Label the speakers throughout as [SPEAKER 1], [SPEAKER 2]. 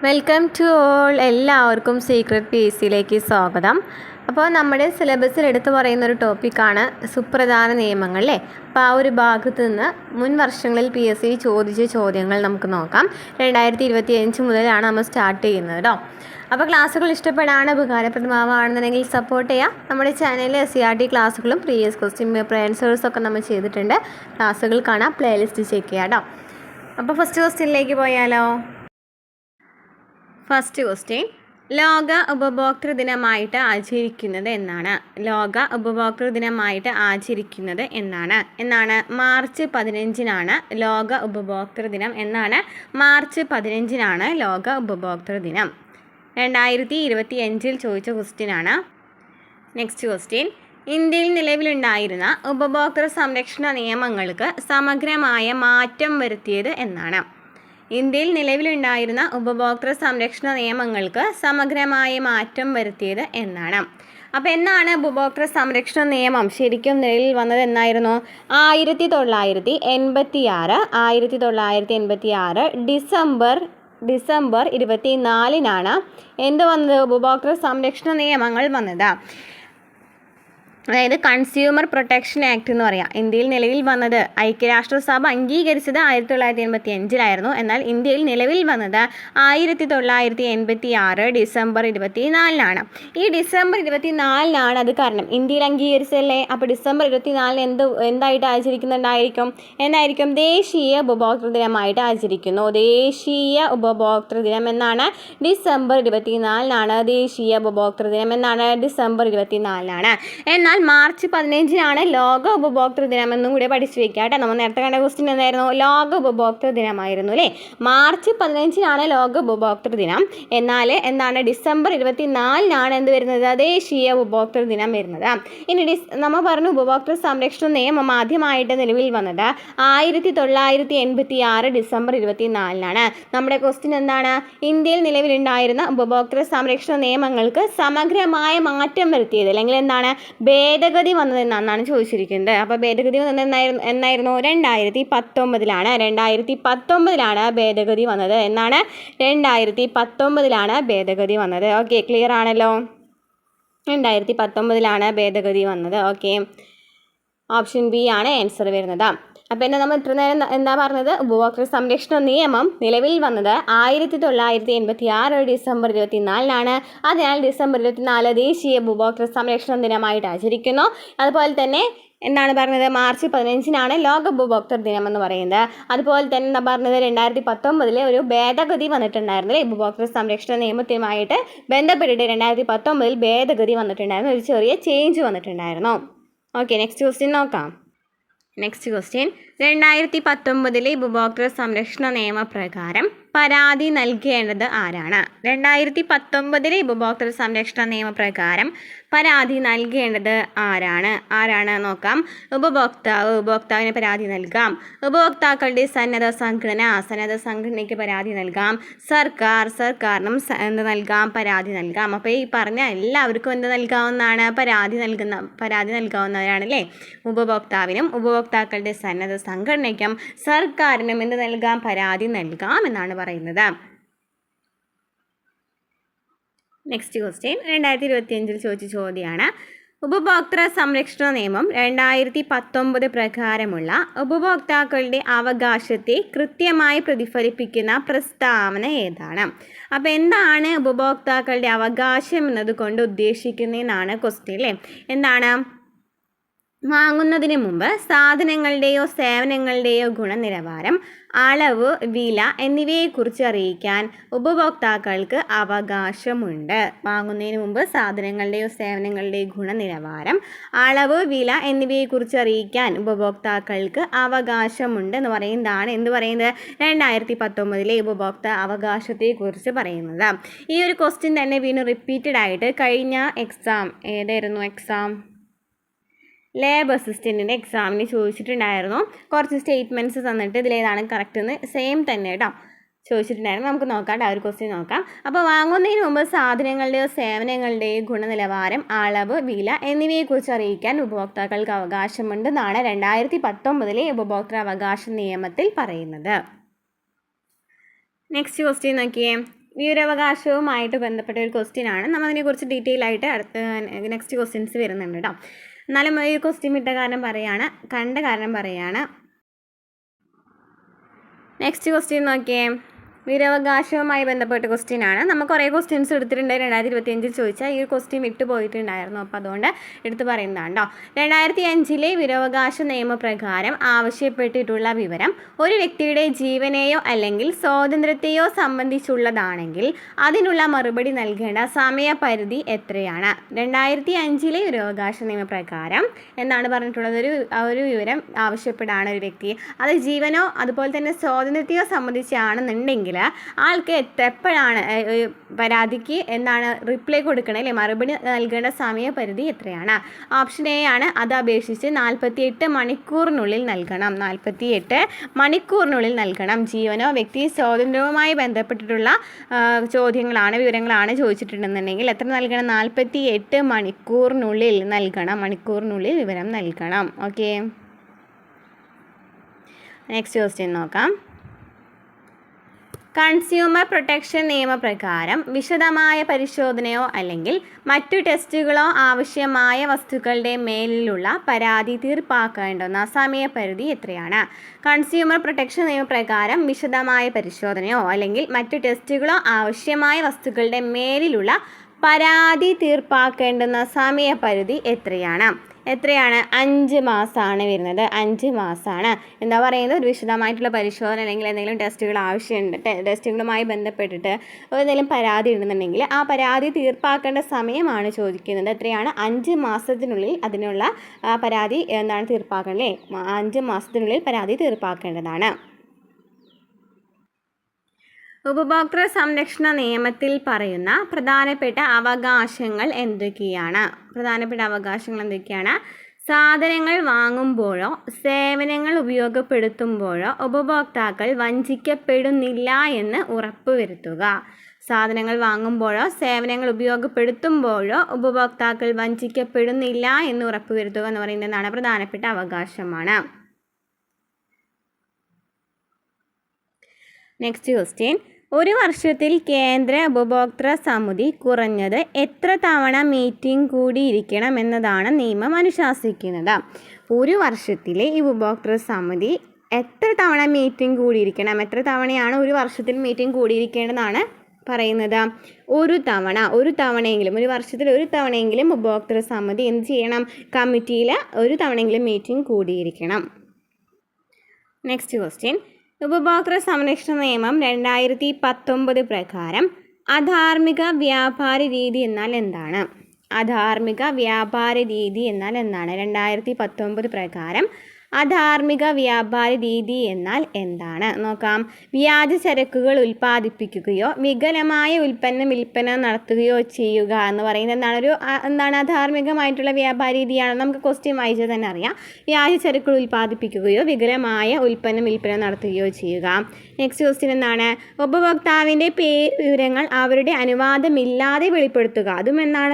[SPEAKER 1] Welcome to all. എല്ലാവർക്കും secret P S സിയിലേക്ക് സ്വാഗതം. അപ്പോൾ നമ്മുടെ സിലബസിൽ എടുത്തു പറയുന്നൊരു ടോപ്പിക്കാണ് സുപ്രധാന നിയമങ്ങൾ അല്ലേ. അപ്പോൾ ആ ഒരു ഭാഗത്ത് നിന്ന് മുൻ വർഷങ്ങളിൽ പി എസ് സി ചോദിച്ച ചോദ്യങ്ങൾ നമുക്ക് നോക്കാം. 2025 മുതലാണ് നമ്മൾ സ്റ്റാർട്ട് ചെയ്യുന്നത് കേട്ടോ. അപ്പോൾ ക്ലാസ്സുകൾ ഇഷ്ടപ്പെടാണ്, ഉപകാരപ്രദമാവുകയാണെന്നുണ്ടെങ്കിൽ സപ്പോർട്ട് ചെയ്യാം. നമ്മുടെ ചാനലിൽ SCRT ക്ലാസ്സുകളും പ്രീവിയസ് ക്വസ്റ്റ്യൻ പേപ്പർ ആൻസേഴ്സൊക്കെ നമ്മൾ ചെയ്തിട്ടുണ്ട്. ക്ലാസ്സുകൾ കാണാം, പ്ലേലിസ്റ്റ് ചെക്ക് ചെയ്യാം കേട്ടോ. അപ്പോൾ ഫസ്റ്റ് ക്വസ്റ്റ്യനിലേക്ക് പോയാലോ. ഫസ്റ്റ് ക്വസ്റ്റ്യൻ, ലോക ഉപഭോക്തൃ ദിനമായിട്ട് ആചരിക്കുന്നത് എന്നാണ്? ലോക ഉപഭോക്തൃ ദിനമായിട്ട് ആചരിക്കുന്നത് എന്നാണ് മാർച്ച് 15-നാണ് ലോക ഉപഭോക്തൃ ദിനം എന്നാണ്. മാർച്ച് 15-നാണ് ലോക ഉപഭോക്തൃ ദിനം. 2025 ചോദിച്ച ക്വസ്റ്റ്യനാണ്. നെക്സ്റ്റ് ക്വസ്റ്റ്യൻ, ഇന്ത്യയിൽ നിലവിലുണ്ടായിരുന്ന ഉപഭോക്തൃ സംരക്ഷണ നിയമങ്ങൾക്ക് സമഗ്രമായ മാറ്റം വരുത്തിയത് എന്നാണ്? ഇന്ത്യയിൽ നിലവിലുണ്ടായിരുന്ന ഉപഭോക്തൃ സംരക്ഷണ നിയമങ്ങൾക്ക് സമഗ്രമായ മാറ്റം വരുത്തിയത് എന്നാണ്. അപ്പോൾ എന്നാണ് ഉപഭോക്തൃ സംരക്ഷണ നിയമം ശരിക്കും നിലവിൽ വന്നത് എന്നായിരുന്നു? 1986 ഡിസംബർ 24-നാണ് എന്ത് വന്നത്? ഉപഭോക്തൃ സംരക്ഷണ നിയമങ്ങൾ വന്നത്. അതായത് കൺസ്യൂമർ പ്രൊട്ടക്ഷൻ ആക്ട് എന്ന് പറയാം. ഇന്ത്യയിൽ നിലവിൽ വന്നത് ഐക്യരാഷ്ട്രസഭ അംഗീകരിച്ചത് 1985-ലായിരുന്നു. എന്നാൽ ഇന്ത്യയിൽ നിലവിൽ വന്നത് 1986 ഡിസംബർ 24-നാണ്. ഈ ഡിസംബർ 24-നാണ് അത് കാരണം ഇന്ത്യയിൽ അംഗീകരിച്ചല്ലേ. അപ്പോൾ ഡിസംബർ 24-ന് എന്തായിട്ട് ആചരിക്കുന്നുണ്ടായിരിക്കും? ദേശീയ ഉപഭോക്തൃ ദിനമായിട്ട് ആചരിക്കുന്നു. ദേശീയ ഉപഭോക്തൃ ദിനം എന്നാണ്. ഡിസംബർ 24-നാണ് ദേശീയ ഉപഭോക്തൃ ദിനം എന്നാണ്. ഡിസംബർ 24-നാണ്. എന്നാൽ മാർച്ച് 15-നാണ് ലോക ഉപഭോക്തൃ ദിനം എന്നും കൂടി പഠിച്ചു വെക്കുക കേട്ടോ. നമ്മൾ നേരത്തെ കണ്ട ക്വസ്റ്റ്യൻ എന്തായിരുന്നു? ലോക ഉപഭോക്തൃ ദിനമായിരുന്നു അല്ലേ. മാർച്ച് 15-നാണ് ലോക ഉപഭോക്തൃ ദിനം. എന്നാൽ എന്താണ്? ഡിസംബർ 24-നാണ് എന്ത് വരുന്നത്? ദേശീയ ഉപഭോക്തൃ ദിനം വരുന്നത്. ഇനി നമ്മൾ പറഞ്ഞു ഉപഭോക്തൃ സംരക്ഷണ നിയമം ആദ്യമായിട്ട് നിലവിൽ വന്നത് 1986 ഡിസംബർ 24-നാണ്. നമ്മുടെ ക്വസ്റ്റ്യൻ എന്താണ്? ഇന്ത്യയിൽ നിലവിലുണ്ടായിരുന്ന ഉപഭോക്തൃ സംരക്ഷണ നിയമങ്ങൾക്ക് സമഗ്രമായ മാറ്റം വരുത്തിയത് അല്ലെങ്കിൽ എന്താണ് ഭേദഗതി വന്നതെന്നാണ് ചോദിച്ചിരിക്കുന്നത്. അപ്പോൾ ഭേദഗതി വന്നത് എന്നായിരുന്നു? 2019-ലാണ്. 2019-ലാണ് ഭേദഗതി വന്നത് എന്നാണ്. 2019-ലാണ് ഭേദഗതി വന്നത്. ഓക്കെ, ക്ലിയർ ആണല്ലോ. 2019-ലാണ് ഭേദഗതി വന്നത്. ഓക്കെ, ഓപ്ഷൻ ബി ആണ് ആൻസർ വരുന്നത്. അപ്പോൾ നമ്മൾ ഇത്ര നേരം എന്താ പറഞ്ഞത്? ഉപഭോക്തൃ സംരക്ഷണ നിയമം നിലവിൽ വന്നത് 1986 ഡിസംബർ 24-നാണ്. അതിനാൽ ഡിസംബർ 24 ദേശീയ ഉപഭോക്തൃ സംരക്ഷണ ദിനമായിട്ട് ആചരിക്കുന്നു. അതുപോലെ തന്നെ എന്താണ് പറഞ്ഞത്? മാർച്ച് 15-നാണ് ലോക ഉപഭോക്തൃ ദിനം എന്ന് പറയുന്നത്. അതുപോലെ തന്നെ എന്താ പറഞ്ഞത്? 2019 ഒരു ഭേദഗതി വന്നിട്ടുണ്ടായിരുന്നു. ഉപഭോക്തൃ സംരക്ഷണ നിയമത്തിനുമായിട്ട് ബന്ധപ്പെട്ടിട്ട് 2019 ഭേദഗതി വന്നിട്ടുണ്ടായിരുന്നു. ഒരു ചെറിയ ചേഞ്ച് വന്നിട്ടുണ്ടായിരുന്നു. ഓക്കെ, നെക്സ്റ്റ് ക്വസ്റ്റ്യൻ നോക്കാം. നെക്സ്റ്റ് ക്വസ്റ്റ്യൻ, 2019 ഉപഭോക്തൃ സംരക്ഷണ നിയമപ്രകാരം പരാതി നൽകേണ്ടത് ആരാണ്? 2019 ഉപഭോക്തൃ സംരക്ഷണ നിയമപ്രകാരം പരാതി നൽകേണ്ടത് ആരാണ് നോക്കാം. ഉപഭോക്താവിന് പരാതി നൽകാം. ഉപഭോക്താക്കളുടെ സന്നദ്ധ സംഘടനയ്ക്ക് പരാതി നൽകാം. സർക്കാരിനും പരാതി നൽകാം. അപ്പോൾ ഈ പറഞ്ഞ എല്ലാവർക്കും എന്ത് നൽകാവുന്നതാണ്? പരാതി നൽകാവുന്നവരാണ് അല്ലേ. ഉപഭോക്താവിനും ഉപഭോക്താക്കളുടെ സന്നദ്ധ സംഘടനയ്ക്കും സർക്കാരിനും എന്ത് നൽകാം? പരാതി നൽകാം എന്നാണ് പറയുന്നത്. നെക്സ്റ്റ് ക്വസ്റ്റ്യൻ 2025 ചോദിച്ച ചോദ്യമാണ്. ഉപഭോക്തൃ സംരക്ഷണ നിയമം 2019 പ്രകാരമുള്ള ഉപഭോക്താക്കളുടെ അവകാശത്തെ കൃത്യമായി പ്രതിഫലിപ്പിക്കുന്ന പ്രസ്താവന ഏതാണ്? അപ്പോൾ എന്താണ് ഉപഭോക്താക്കളുടെ അവകാശം എന്നതുകൊണ്ട് ഉദ്ദേശിക്കുന്നതെന്നാണ് ക്വസ്റ്റ്യൻ അല്ലേ. എന്താണ്? വാങ്ങുന്നതിന് മുമ്പ് സാധനങ്ങളുടെയോ സേവനങ്ങളുടെയോ ഗുണനിലവാരം, അളവ്, വില എന്നിവയെക്കുറിച്ച് അറിയിക്കാൻ ഉപഭോക്താക്കൾക്ക് അവകാശമുണ്ട്. വാങ്ങുന്നതിന് മുമ്പ് സാധനങ്ങളുടെയോ സേവനങ്ങളുടെയോ ഗുണനിലവാരം, അളവ്, വില എന്നിവയെക്കുറിച്ച് അറിയിക്കാൻ ഉപഭോക്താക്കൾക്ക് അവകാശമുണ്ട് എന്ന് പറയുന്നതാണ് 2019 ഉപഭോക്തൃ അവകാശത്തെക്കുറിച്ച് പറയുന്നത്. ഈ ഒരു ക്വസ്റ്റ്യൻ തന്നെ വീണ്ടും റിപ്പീറ്റഡ് ആയിട്ട് കഴിഞ്ഞ എക്സാം ലാബ് അസിസ്റ്റൻറ്റിൻ്റെ എക്സാമിന് ചോദിച്ചിട്ടുണ്ടായിരുന്നു. കുറച്ച് സ്റ്റേറ്റ്മെൻറ്റ്സ് തന്നിട്ട് ഇതിലേതാണ് കറക്റ്റ് എന്ന് സെയിം തന്നെ കേട്ടോ ചോദിച്ചിട്ടുണ്ടായിരുന്നു. നമുക്ക് നോക്കാം, ആ ഒരു ക്വസ്റ്റ്യൻ നോക്കാം. അപ്പോൾ വാങ്ങുന്നതിന് മുമ്പ് സാധനങ്ങളുടെയോ സേവനങ്ങളുടെയോ ഗുണനിലവാരം, അളവ്, വില എന്നിവയെക്കുറിച്ച് അറിയിക്കാൻ ഉപഭോക്താക്കൾക്ക് അവകാശമുണ്ടെന്നാണ് 2019 ഉപഭോക്തൃ അവകാശ നിയമത്തിൽ പറയുന്നത്. നെക്സ്റ്റ് ക്വസ്റ്റ്യൻ നോക്കിയേ. വിവരാവകാശവുമായിട്ട് ബന്ധപ്പെട്ട ഒരു ക്വസ്റ്റ്യൻ ആണ്. നമ്മൾ അതിനെക്കുറിച്ച് ഡീറ്റെയിൽ ആയിട്ട് നെക്സ്റ്റ് ക്വസ്റ്റ്യൻസ് വരുന്നുണ്ട് കേട്ടോ. എന്നാലും ഈ ക്വസ്റ്റ്യൻ ഇട്ട കാരണം പറയാണ്, കണ്ട കാരണം പറയാണ്. നെക്സ്റ്റ് ക്വസ്റ്റ്യൻ നോക്കിയേ, വിവരാവകാശവുമായി ബന്ധപ്പെട്ട ക്വസ്റ്റ്യൻ ആണ്. നമ്മൾ കുറേ ക്വസ്റ്റ്യൻസ് എടുത്തിട്ടുണ്ട് 2025 ചോദിച്ചാൽ. ഈ ക്വസ്റ്റ്യൻ വിട്ടുപോയിട്ടുണ്ടായിരുന്നു, അപ്പോൾ അതുകൊണ്ട് എടുത്ത് പറയുന്നതാണ് കേട്ടോ. 2005 വിവരാവകാശ നിയമപ്രകാരം ആവശ്യപ്പെട്ടിട്ടുള്ള വിവരം ഒരു വ്യക്തിയുടെ ജീവനെയോ അല്ലെങ്കിൽ സ്വാതന്ത്ര്യത്തെയോ സംബന്ധിച്ചുള്ളതാണെങ്കിൽ അതിനുള്ള മറുപടി നൽകേണ്ട സമയപരിധി എത്രയാണ്? 2005 വിവരാവകാശ നിയമപ്രകാരം എന്താണ് പറഞ്ഞിട്ടുള്ളത്? ഒരു വിവരം ആവശ്യപ്പെടാണ് ഒരു വ്യക്തി, അത് ജീവനോ അതുപോലെ തന്നെ സ്വാതന്ത്ര്യത്തെയോ സംബന്ധിച്ചാണെന്നുണ്ടെങ്കിൽ ആൾക്ക് എപ്പോഴാണ് പരാതിക്ക് എന്താണ് റിപ്ലൈ കൊടുക്കണം അല്ലേ, മറുപടി നൽകേണ്ട സമയപരിധി എത്രയാണ്? ഓപ്ഷൻ എ ആണ്, അത് അപേക്ഷിച്ച് 48 മണിക്കൂറിനുള്ളിൽ നൽകണം. 48 മണിക്കൂറിനുള്ളിൽ നൽകണം. ജീവനോ വ്യക്തി സ്വാതന്ത്ര്യവുമായി ബന്ധപ്പെട്ടിട്ടുള്ള ചോദ്യങ്ങളാണ്, വിവരങ്ങളാണ് ചോദിച്ചിട്ടുണ്ടെന്നുണ്ടെങ്കിൽ എത്ര നൽകണം? 48 മണിക്കൂറിനുള്ളിൽ നൽകണം. മണിക്കൂറിനുള്ളിൽ വിവരം നൽകണം. ഓക്കെ, നെക്സ്റ്റ് ക്വസ്റ്റ്യൻ നോക്കാം. കൺസ്യൂമർ പ്രൊട്ടക്ഷൻ നിയമപ്രകാരം വിശദമായ പരിശോധനയോ അല്ലെങ്കിൽ മറ്റു ടെസ്റ്റുകളോ ആവശ്യമായ വസ്തുക്കളുടെ മേലിലുള്ള പരാതി തീർപ്പാക്കേണ്ടുന്ന സമയപരിധി എത്രയാണ്? കൺസ്യൂമർ പ്രൊട്ടക്ഷൻ നിയമപ്രകാരം വിശദമായ പരിശോധനയോ അല്ലെങ്കിൽ മറ്റു ടെസ്റ്റുകളോ ആവശ്യമായ വസ്തുക്കളുടെ മേലിലുള്ള പരാതി തീർപ്പാക്കേണ്ടുന്ന സമയപരിധി എത്രയാണ്? 5 മാസമാണ് വരുന്നത്. 5 മാസമാണ്. എന്താ പറയുന്നത്? ഒരു വിശദമായിട്ടുള്ള പരിശോധന അല്ലെങ്കിൽ എന്തെങ്കിലും ടെസ്റ്റുകൾ ആവശ്യമുണ്ട്, ടെസ്റ്റുകളുമായി ബന്ധപ്പെട്ടിട്ട് എന്തെങ്കിലും പരാതി ഉണ്ടെന്നുണ്ടെങ്കിൽ ആ പരാതി തീർപ്പാക്കേണ്ട സമയമാണ് ചോദിക്കുന്നത്. എത്രയാണ്? 5 മാസത്തിനുള്ളിൽ അതിനുള്ള പരാതി എന്താണ് തീർപ്പാക്കേണ്ടത്? 5 മാസത്തിനുള്ളിൽ പരാതി തീർപ്പാക്കേണ്ടതാണ്. ഉപഭോക്തൃ സംരക്ഷണ നിയമത്തിൽ പറയുന്ന പ്രധാനപ്പെട്ട അവകാശങ്ങൾ എന്തൊക്കെയാണ്? സാധനങ്ങൾ വാങ്ങുമ്പോഴോ സേവനങ്ങൾ ഉപയോഗപ്പെടുത്തുമ്പോഴോ ഉപഭോക്താക്കൾ വഞ്ചിക്കപ്പെടുന്നില്ല എന്ന് ഉറപ്പുവരുത്തുക. സാധനങ്ങൾ വാങ്ങുമ്പോഴോ സേവനങ്ങൾ ഉപയോഗപ്പെടുത്തുമ്പോഴോ ഉപഭോക്താക്കൾ വഞ്ചിക്കപ്പെടുന്നില്ല എന്ന് ഉറപ്പുവരുത്തുക എന്ന് പറയുന്നതാണ് പ്രധാനപ്പെട്ട അവകാശമാണ്. നെക്സ്റ്റ് ക്വസ്റ്റ്യൻ, ഒരു വർഷത്തിൽ കേന്ദ്ര ഉപഭോക്തൃ സമിതി കുറഞ്ഞത് എത്ര തവണ മീറ്റിംഗ് കൂടിയിരിക്കണം എന്നതാണ് നിയമം അനുശാസിക്കുന്നത്? ഒരു വർഷത്തിലെ ഈ ഉപഭോക്തൃ സമിതി എത്ര തവണ മീറ്റിംഗ് കൂടിയിരിക്കണം? എത്ര തവണയാണ് ഒരു വർഷത്തിൽ മീറ്റിംഗ് കൂടിയിരിക്കേണ്ടതാണ് പറയുന്നത്? ഒരു തവണയെങ്കിലും, ഒരു വർഷത്തിൽ ഒരു തവണയെങ്കിലും ഉപഭോക്തൃ സമിതി എന്ത് ചെയ്യണം? കമ്മിറ്റിയിൽ ഒരു തവണയെങ്കിലും മീറ്റിംഗ് കൂടിയിരിക്കണം. നെക്സ്റ്റ് ക്വസ്റ്റ്യൻ, ഉപഭോക്തൃ സംരക്ഷണ നിയമം 2019 പ്രകാരം അധാർമിക വ്യാപാര രീതി എന്നാൽ എന്താണ്? 2019 പ്രകാരം അധാർമിക വ്യാപാര രീതി എന്നാൽ എന്താണ്? നോക്കാം. വ്യാജ ചരക്കുകൾ ഉൽപ്പാദിപ്പിക്കുകയോ വികലമായ ഉൽപ്പന്നം വിൽപ്പന നടത്തുകയോ ചെയ്യുക എന്ന് പറയുന്നത് എന്താണ് അധാർമികമായിട്ടുള്ള വ്യാപാര രീതിയാണ്. നമുക്ക് ക്വസ്റ്റ്യൻ വായിച്ചാൽ തന്നെ അറിയാം. വ്യാജ ചരക്കുകൾ ഉൽപ്പാദിപ്പിക്കുകയോ വികലമായ ഉൽപ്പന്നം വിൽപ്പന നടത്തുകയോ ചെയ്യുക. നെക്സ്റ്റ് ക്വസ്റ്റ്യൻ എന്താണ്? ഉപഭോക്താവിൻ്റെ പേര് വിവരങ്ങൾ അവരുടെ അനുവാദമില്ലാതെ വെളിപ്പെടുത്തുക. അതും എന്താണ്?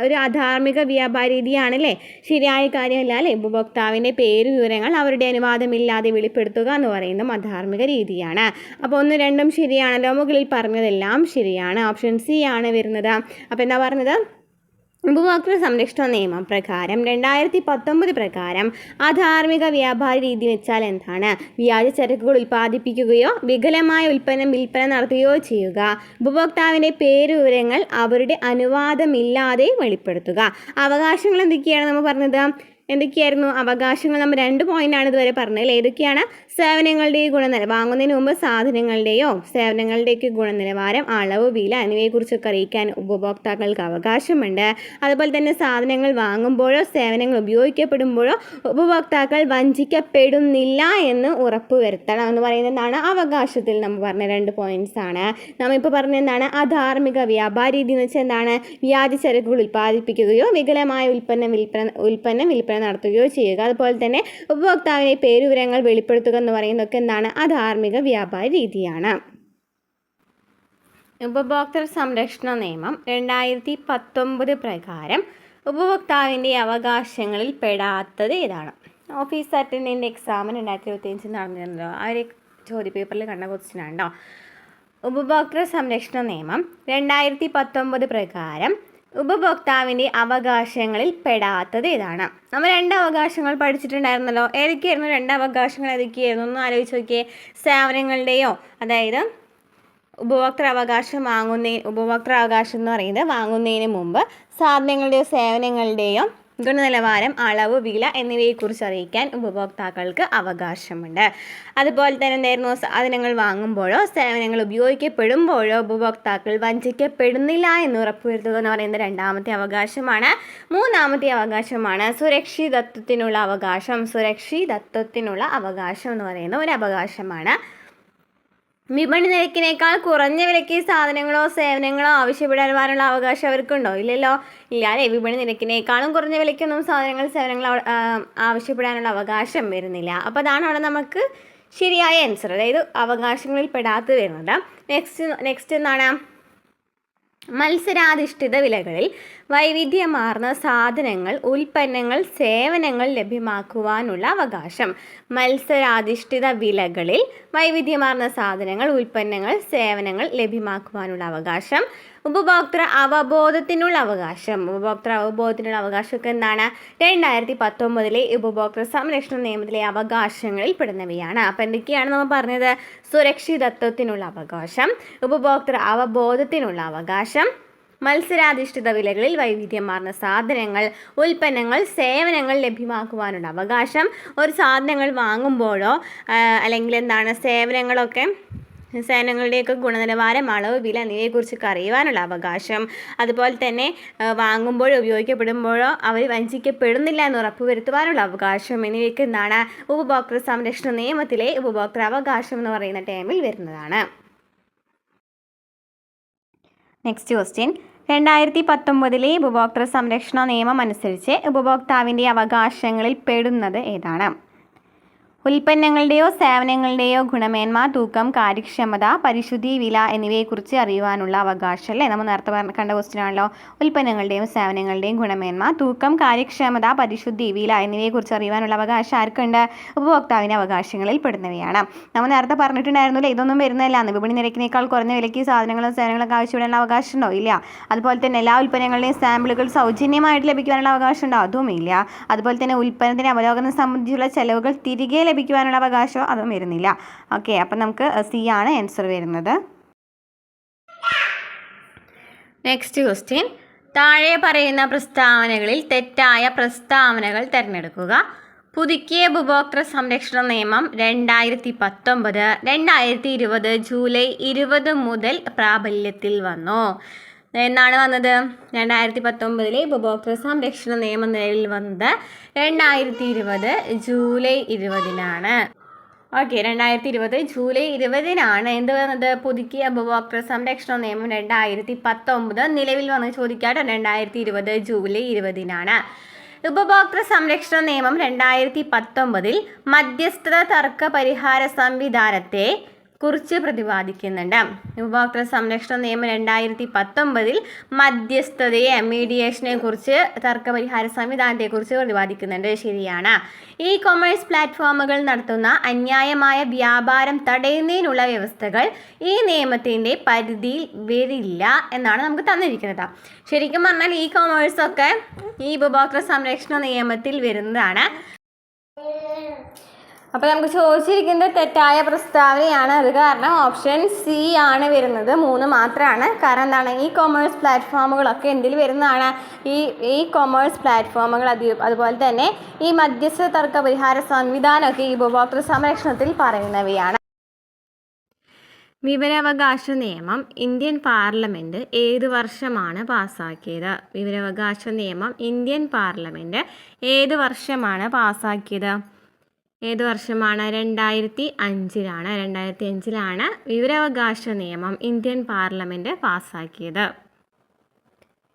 [SPEAKER 1] ഒരു അധാർമിക വ്യാപാര രീതിയാണല്ലേ? ശരിയായ കാര്യമല്ല അല്ലേ? ഉപഭോക്താവിൻ്റെ പേര് വിവരങ്ങൾ അവരുടെ അനുവാദമില്ലാതെ വെളിപ്പെടുത്തുക എന്ന് പറയുന്നത് അധാർമിക രീതിയാണ്. അപ്പോൾ 1, 2 ശരിയാണല്ലോ. മുകളിൽ പറഞ്ഞതെല്ലാം ശരിയാണ്. ഓപ്ഷൻ സി ആണ് വരുന്നത്. അപ്പോൾ എന്താ പറഞ്ഞത്? ഉപഭോക്തൃ സംരക്ഷണ നിയമം പ്രകാരം 2019 പ്രകാരം അധാർമിക വ്യാപാര രീതി വെച്ചാൽ എന്താണ്? വ്യാജ ചരക്കുകൾ ഉൽപ്പാദിപ്പിക്കുകയോ വികലമായ ഉൽപ്പന്നം വിൽപ്പന നടത്തുകയോ ചെയ്യുക. ഉപഭോക്താവിൻ്റെ പേര് വിവരങ്ങൾ അവരുടെ അനുവാദമില്ലാതെ വെളിപ്പെടുത്തുക. അവകാശങ്ങൾ എന്തൊക്കെയാണ് നമ്മൾ പറഞ്ഞത്? എന്തൊക്കെയായിരുന്നു അവകാശങ്ങൾ? നമ്മൾ 2 പോയിൻ്റാണ് ഇതുവരെ പറഞ്ഞത്. ഏതൊക്കെയാണ്? സേവനങ്ങളുടെ ഗുണനിലവാരം, വാങ്ങുന്നതിന് മുമ്പ് സാധനങ്ങളുടെയോ സേവനങ്ങളുടെയൊക്കെ ഗുണനിലവാരം, അളവ്, വില എന്നിവയെക്കുറിച്ചൊക്കെ അറിയിക്കാൻ ഉപഭോക്താക്കൾക്ക് അവകാശമുണ്ട്. അതുപോലെ തന്നെ സാധനങ്ങൾ വാങ്ങുമ്പോഴോ സേവനങ്ങൾ ഉപയോഗിക്കപ്പെടുമ്പോഴോ ഉപഭോക്താക്കൾ വഞ്ചിക്കപ്പെടുന്നില്ല എന്ന് ഉറപ്പുവരുത്തണം എന്ന് പറയുന്നതാണ് അവകാശത്തിൽ നമ്മൾ പറഞ്ഞ 2 പോയിൻറ്റ്സ് ആണ്. നമ്മളിപ്പോൾ പറഞ്ഞ എന്താണ്? അധാർമിക വ്യാപാര രീതി എന്ന് വെച്ചാൽ എന്താണ്? വ്യാജ ചരക്കുകൾ ഉൽപ്പാദിപ്പിക്കുകയോ വികലമായ ഉൽപ്പന്നം വിൽപ്പന നടത്തുകയോ ചെയ്യുക. അതുപോലെ തന്നെ ഉപഭോക്താവിനെ പേരുവിവരങ്ങൾ വെളിപ്പെടുത്തുക എന്ന് പറയുന്നതൊക്കെ എന്താണ്? അധാർമിക വ്യാപാര രീതിയാണ്. ഉപഭോക്തൃ സംരക്ഷണ നിയമം 2019 പ്രകാരം ഉപഭോക്താവിൻ്റെ അവകാശങ്ങളിൽ പെടാത്തത് ഏതാണ്? ഓഫീസ് അറ്റൻഡൻ്റ് എക്സാമിന് 2025 നടന്നിരുന്നല്ലോ. ആ ഒരു ചോദ്യപേപ്പറിൽ കണ്ട ക്വസ്റ്റ്യൻ ആണോ? ഉപഭോക്തൃ സംരക്ഷണ നിയമം 2019 പ്രകാരം ഉപഭോക്താവിൻ്റെ അവകാശങ്ങളിൽ പെടാത്തത് ഏതാണ്? നമ്മൾ 2 അവകാശങ്ങൾ പഠിച്ചിട്ടുണ്ടായിരുന്നല്ലോ. ഏതൊക്കെയായിരുന്നു 2 അവകാശങ്ങൾ? ഏതൊക്കെയായിരുന്നു ഒന്ന് ആലോചിച്ച് നോക്കിയേ. സേവനങ്ങളുടെയോ, അതായത് ഉപഭോക്തൃ അവകാശം എന്ന് പറയുന്നത് വാങ്ങുന്നതിന് മുമ്പ് സാധനങ്ങളുടെയോ സേവനങ്ങളുടെയോ ഗുണനിലവാരം, അളവ്, വില എന്നിവയെക്കുറിച്ച് അറിയിക്കാൻ ഉപഭോക്താക്കൾക്ക് അവകാശമുണ്ട്. അതുപോലെ തന്നെ എന്തായിരുന്നു, സാധനങ്ങൾ വാങ്ങുമ്പോഴോ സേവനങ്ങൾ ഉപയോഗിക്കപ്പെടുമ്പോഴോ ഉപഭോക്താക്കൾ വഞ്ചിക്കപ്പെടുന്നില്ല എന്ന് ഉറപ്പുവരുത്തുക എന്ന് പറയുന്നത് 2ാമത്തെ അവകാശമാണ്. 3ാമത്തെ അവകാശമാണ് സുരക്ഷിതത്വത്തിനുള്ള അവകാശം. സുരക്ഷിതത്വത്തിനുള്ള അവകാശം എന്ന് പറയുന്ന ഒരു അവകാശമാണ്. വിപണി നിരക്കിനേക്കാൾ കുറഞ്ഞ വിലയ്ക്ക് സാധനങ്ങളോ സേവനങ്ങളോ ആവശ്യപ്പെടാനുള്ള അവകാശം അവർക്കുണ്ടോ? ഇല്ലല്ലോ. ഇല്ല അല്ലേ. വിപണി നിരക്കിനേക്കാളും കുറഞ്ഞ വിലയ്ക്കൊന്നും സേവനങ്ങളോ ആവശ്യപ്പെടാനുള്ള അവകാശം വരുന്നില്ല. അപ്പോൾ അതാണ് അവിടെ നമുക്ക് ശരിയായ ആൻസർ, അതായത് അവകാശങ്ങളിൽ പെടാത്ത വരുന്നത്. നെക്സ്റ്റ് എന്താണ്? മത്സരാധിഷ്ഠിത വിലകളിൽ വൈവിധ്യമാർന്ന സാധനങ്ങൾ, ഉൽപ്പന്നങ്ങൾ, സേവനങ്ങൾ ലഭ്യമാക്കുവാനുള്ള അവകാശം. മത്സരാധിഷ്ഠിത വിലകളിൽ വൈവിധ്യമാർന്ന സാധനങ്ങൾ, ഉൽപ്പന്നങ്ങൾ, സേവനങ്ങൾ ലഭ്യമാക്കുവാനുള്ള അവകാശം. ഉപഭോക്തൃ അവബോധത്തിനുള്ള അവകാശം. ഉപഭോക്തൃ അവബോധത്തിനുള്ള അവകാശമൊക്കെ എന്താണ്? 2019 ഉപഭോക്തൃ സംരക്ഷണ നിയമത്തിലെ അവകാശങ്ങളിൽ പെടുന്നവയാണ്. അപ്പോൾ എന്തൊക്കെയാണ് നമ്മൾ പറഞ്ഞത്? സുരക്ഷിതത്വത്തിനുള്ള അവകാശം, ഉപഭോക്തൃ അവബോധത്തിനുള്ള അവകാശം, മത്സരാധിഷ്ഠിത വിലകളിൽ വൈവിധ്യമാർന്ന സാധനങ്ങൾ, ഉൽപ്പന്നങ്ങൾ, സേവനങ്ങൾ ലഭ്യമാക്കുവാനുള്ള അവകാശം. ഒരു സാധനങ്ങൾ വാങ്ങുമ്പോഴോ അല്ലെങ്കിൽ എന്താണ് സേവനങ്ങളുടെയൊക്കെ ഗുണനിലവാരം, അളവ്, വില എന്നിവയെക്കുറിച്ചൊക്കെ അറിയുവാനുള്ള അവകാശം. അതുപോലെ തന്നെ വാങ്ങുമ്പോഴോ ഉപയോഗിക്കപ്പെടുമ്പോഴോ അവർ വഞ്ചിക്കപ്പെടുന്നില്ല എന്ന് ഉറപ്പുവരുത്തുവാനുള്ള അവകാശം എന്നിവയൊക്കെ എന്താണ്? ഉപഭോക്തൃ സംരക്ഷണ നിയമത്തിലെ ഉപഭോക്തൃ അവകാശം എന്ന് പറയുന്ന ടേമിൽ വരുന്നതാണ്. Next question. 2019 ഉപഭോക്തൃ സംരക്ഷണ നിയമം അനുസരിച്ച് ഉപഭോക്താവിൻ്റെ അവകാശങ്ങളിൽ പെടുന്നത് ഏതാണ്? ഉൽപ്പന്നങ്ങളുടെയോ സേവനങ്ങളുടെയോ ഗുണമേന്മ, തൂക്കം, കാര്യക്ഷമത, പരിശുദ്ധി, വില എന്നിവയെക്കുറിച്ച് അറിയുവാനുള്ള അവകാശം അല്ലേ? നമ്മൾ നേരത്തെ കണ്ട ക്വസ്റ്റ്യൻ ആണല്ലോ. ഉൽപ്പന്നങ്ങളുടെയും സേവനങ്ങളുടെയും ഗുണമേന്മ, തൂക്കം, കാര്യക്ഷമത, പരിശുദ്ധി, വില എന്നിവയെക്കുറിച്ച് അറിയുവാനുള്ള അവകാശം ആർക്കുണ്ട്? ഉപഭോക്താവിൻ്റെ അവകാശങ്ങളിൽ പെടുന്നവയാണ്. നമ്മൾ നേരത്തെ പറഞ്ഞിട്ടുണ്ടായിരുന്നില്ല, ഇതൊന്നും വരുന്നതല്ല. വിപണി നിരക്കിനേക്കാൾ കുറഞ്ഞ വിലയ്ക്ക് സാധനങ്ങളും സേവനങ്ങളൊക്കെ ആവശ്യപ്പെടാനുള്ള അവകാശം ഉണ്ടോ? ഇല്ല. അതുപോലെ തന്നെ എല്ലാ ഉൽപ്പന്നങ്ങളുടെയും സാമ്പിളുകൾ സൗജന്യമായിട്ട് ലഭിക്കുവാനുള്ള അവകാശം ഉണ്ടോ? അതും ഇല്ല. അതുപോലെ തന്നെ ഉൽപ്പന്നത്തിൻ്റെ അവലോകനം സംബന്ധിച്ചുള്ള ചെലവുകൾ തിരികെ ലഭിക്കുവാനുള്ള അവകാശം അതും വരുന്നില്ല. ഓക്കെ, അപ്പം നമുക്ക് സി ആണ് ആൻസർ വരുന്നത്. Next question. താഴെ പറയുന്ന പ്രസ്താവനകളിൽ തെറ്റായ പ്രസ്താവനകൾ തിരഞ്ഞെടുക്കുക. പുതുക്കിയ ഉപഭോക്തൃ സംരക്ഷണ നിയമം 2019 2020 ജൂലൈ 20 മുതൽ പ്രാബല്യത്തിൽ വന്നു. എന്നാണ് വന്നത്? 2019 ഉപഭോക്തൃ സംരക്ഷണ നിയമം നിലവിൽ വന്നത് 2020 ജൂലൈ 20-നാണ്. ഓക്കെ, 2020 ജൂലൈ 20-നാണ് എന്ത് വന്നത്? പുതുക്കിയ ഉപഭോക്തൃ സംരക്ഷണ നിയമം 2019 നിലവിൽ വന്ന് ചോദിക്കാട്ടോ. 2020 ജൂലൈ 20-നാണ്. ഉപഭോക്തൃ സംരക്ഷണ നിയമം 2019 മധ്യസ്ഥ തർക്ക പരിഹാര സംവിധാനത്തെ കുറിച്ച് പ്രതിപാദിക്കുന്നുണ്ട്. ഉപഭോക്തൃ സംരക്ഷണ നിയമം 2019 മധ്യസ്ഥതയെ, മീഡിയേഷനെ കുറിച്ച്, തർക്കപരിഹാര സംവിധാനത്തെക്കുറിച്ച് പ്രതിപാദിക്കുന്നുണ്ട്. ശരിയാണ്. ഇ കൊമേഴ്സ് പ്ലാറ്റ്ഫോമുകൾ നടത്തുന്ന അന്യായമായ വ്യാപാരം തടയുന്നതിനുള്ള വ്യവസ്ഥകൾ ഈ നിയമത്തിൻ്റെ പരിധിയിൽ വരില്ല എന്നാണ് നമുക്ക് തന്നിരിക്കുന്നത്. ശരിക്കും പറഞ്ഞാൽ ഇ കൊമേഴ്സൊക്കെ ഈ ഉപഭോക്തൃ സംരക്ഷണ നിയമത്തിൽ വരുന്നതാണ്. അപ്പോൾ നമുക്ക് ചോദിച്ചിരിക്കുന്നത് തെറ്റായ പ്രസ്താവനയാണ്. അത് കാരണം ഓപ്ഷൻ സി ആണ് വരുന്നത്. 3 മാത്രമാണ്. കാരണം എന്താണ്? ഇ കൊമേഴ്സ് പ്ലാറ്റ്ഫോമുകളൊക്കെ എന്തിൽ വരുന്നതാണ്? ഈ കൊമേഴ്സ് പ്ലാറ്റ്ഫോമുകൾ അതുപോലെ തന്നെ ഈ മധ്യസ്ഥ തർക്ക പരിഹാര സംവിധാനമൊക്കെ ഈ ഉപഭോക്തൃ സംരക്ഷണത്തിൽ പറയുന്നവയാണ്. വിവരാവകാശ നിയമം ഇന്ത്യൻ പാർലമെൻറ്റ് ഏത് വർഷമാണ് പാസ്സാക്കിയത്? വിവരാവകാശ നിയമം ഇന്ത്യൻ പാർലമെൻറ്റ് ഏത് വർഷമാണ് പാസ്സാക്കിയത്? ഏത് വർഷമാണ്? 2005-ലാണ്. 2005-ലാണ് വിവരാവകാശ നിയമം ഇന്ത്യൻ പാർലമെൻറ്റ് പാസ്സാക്കിയത്.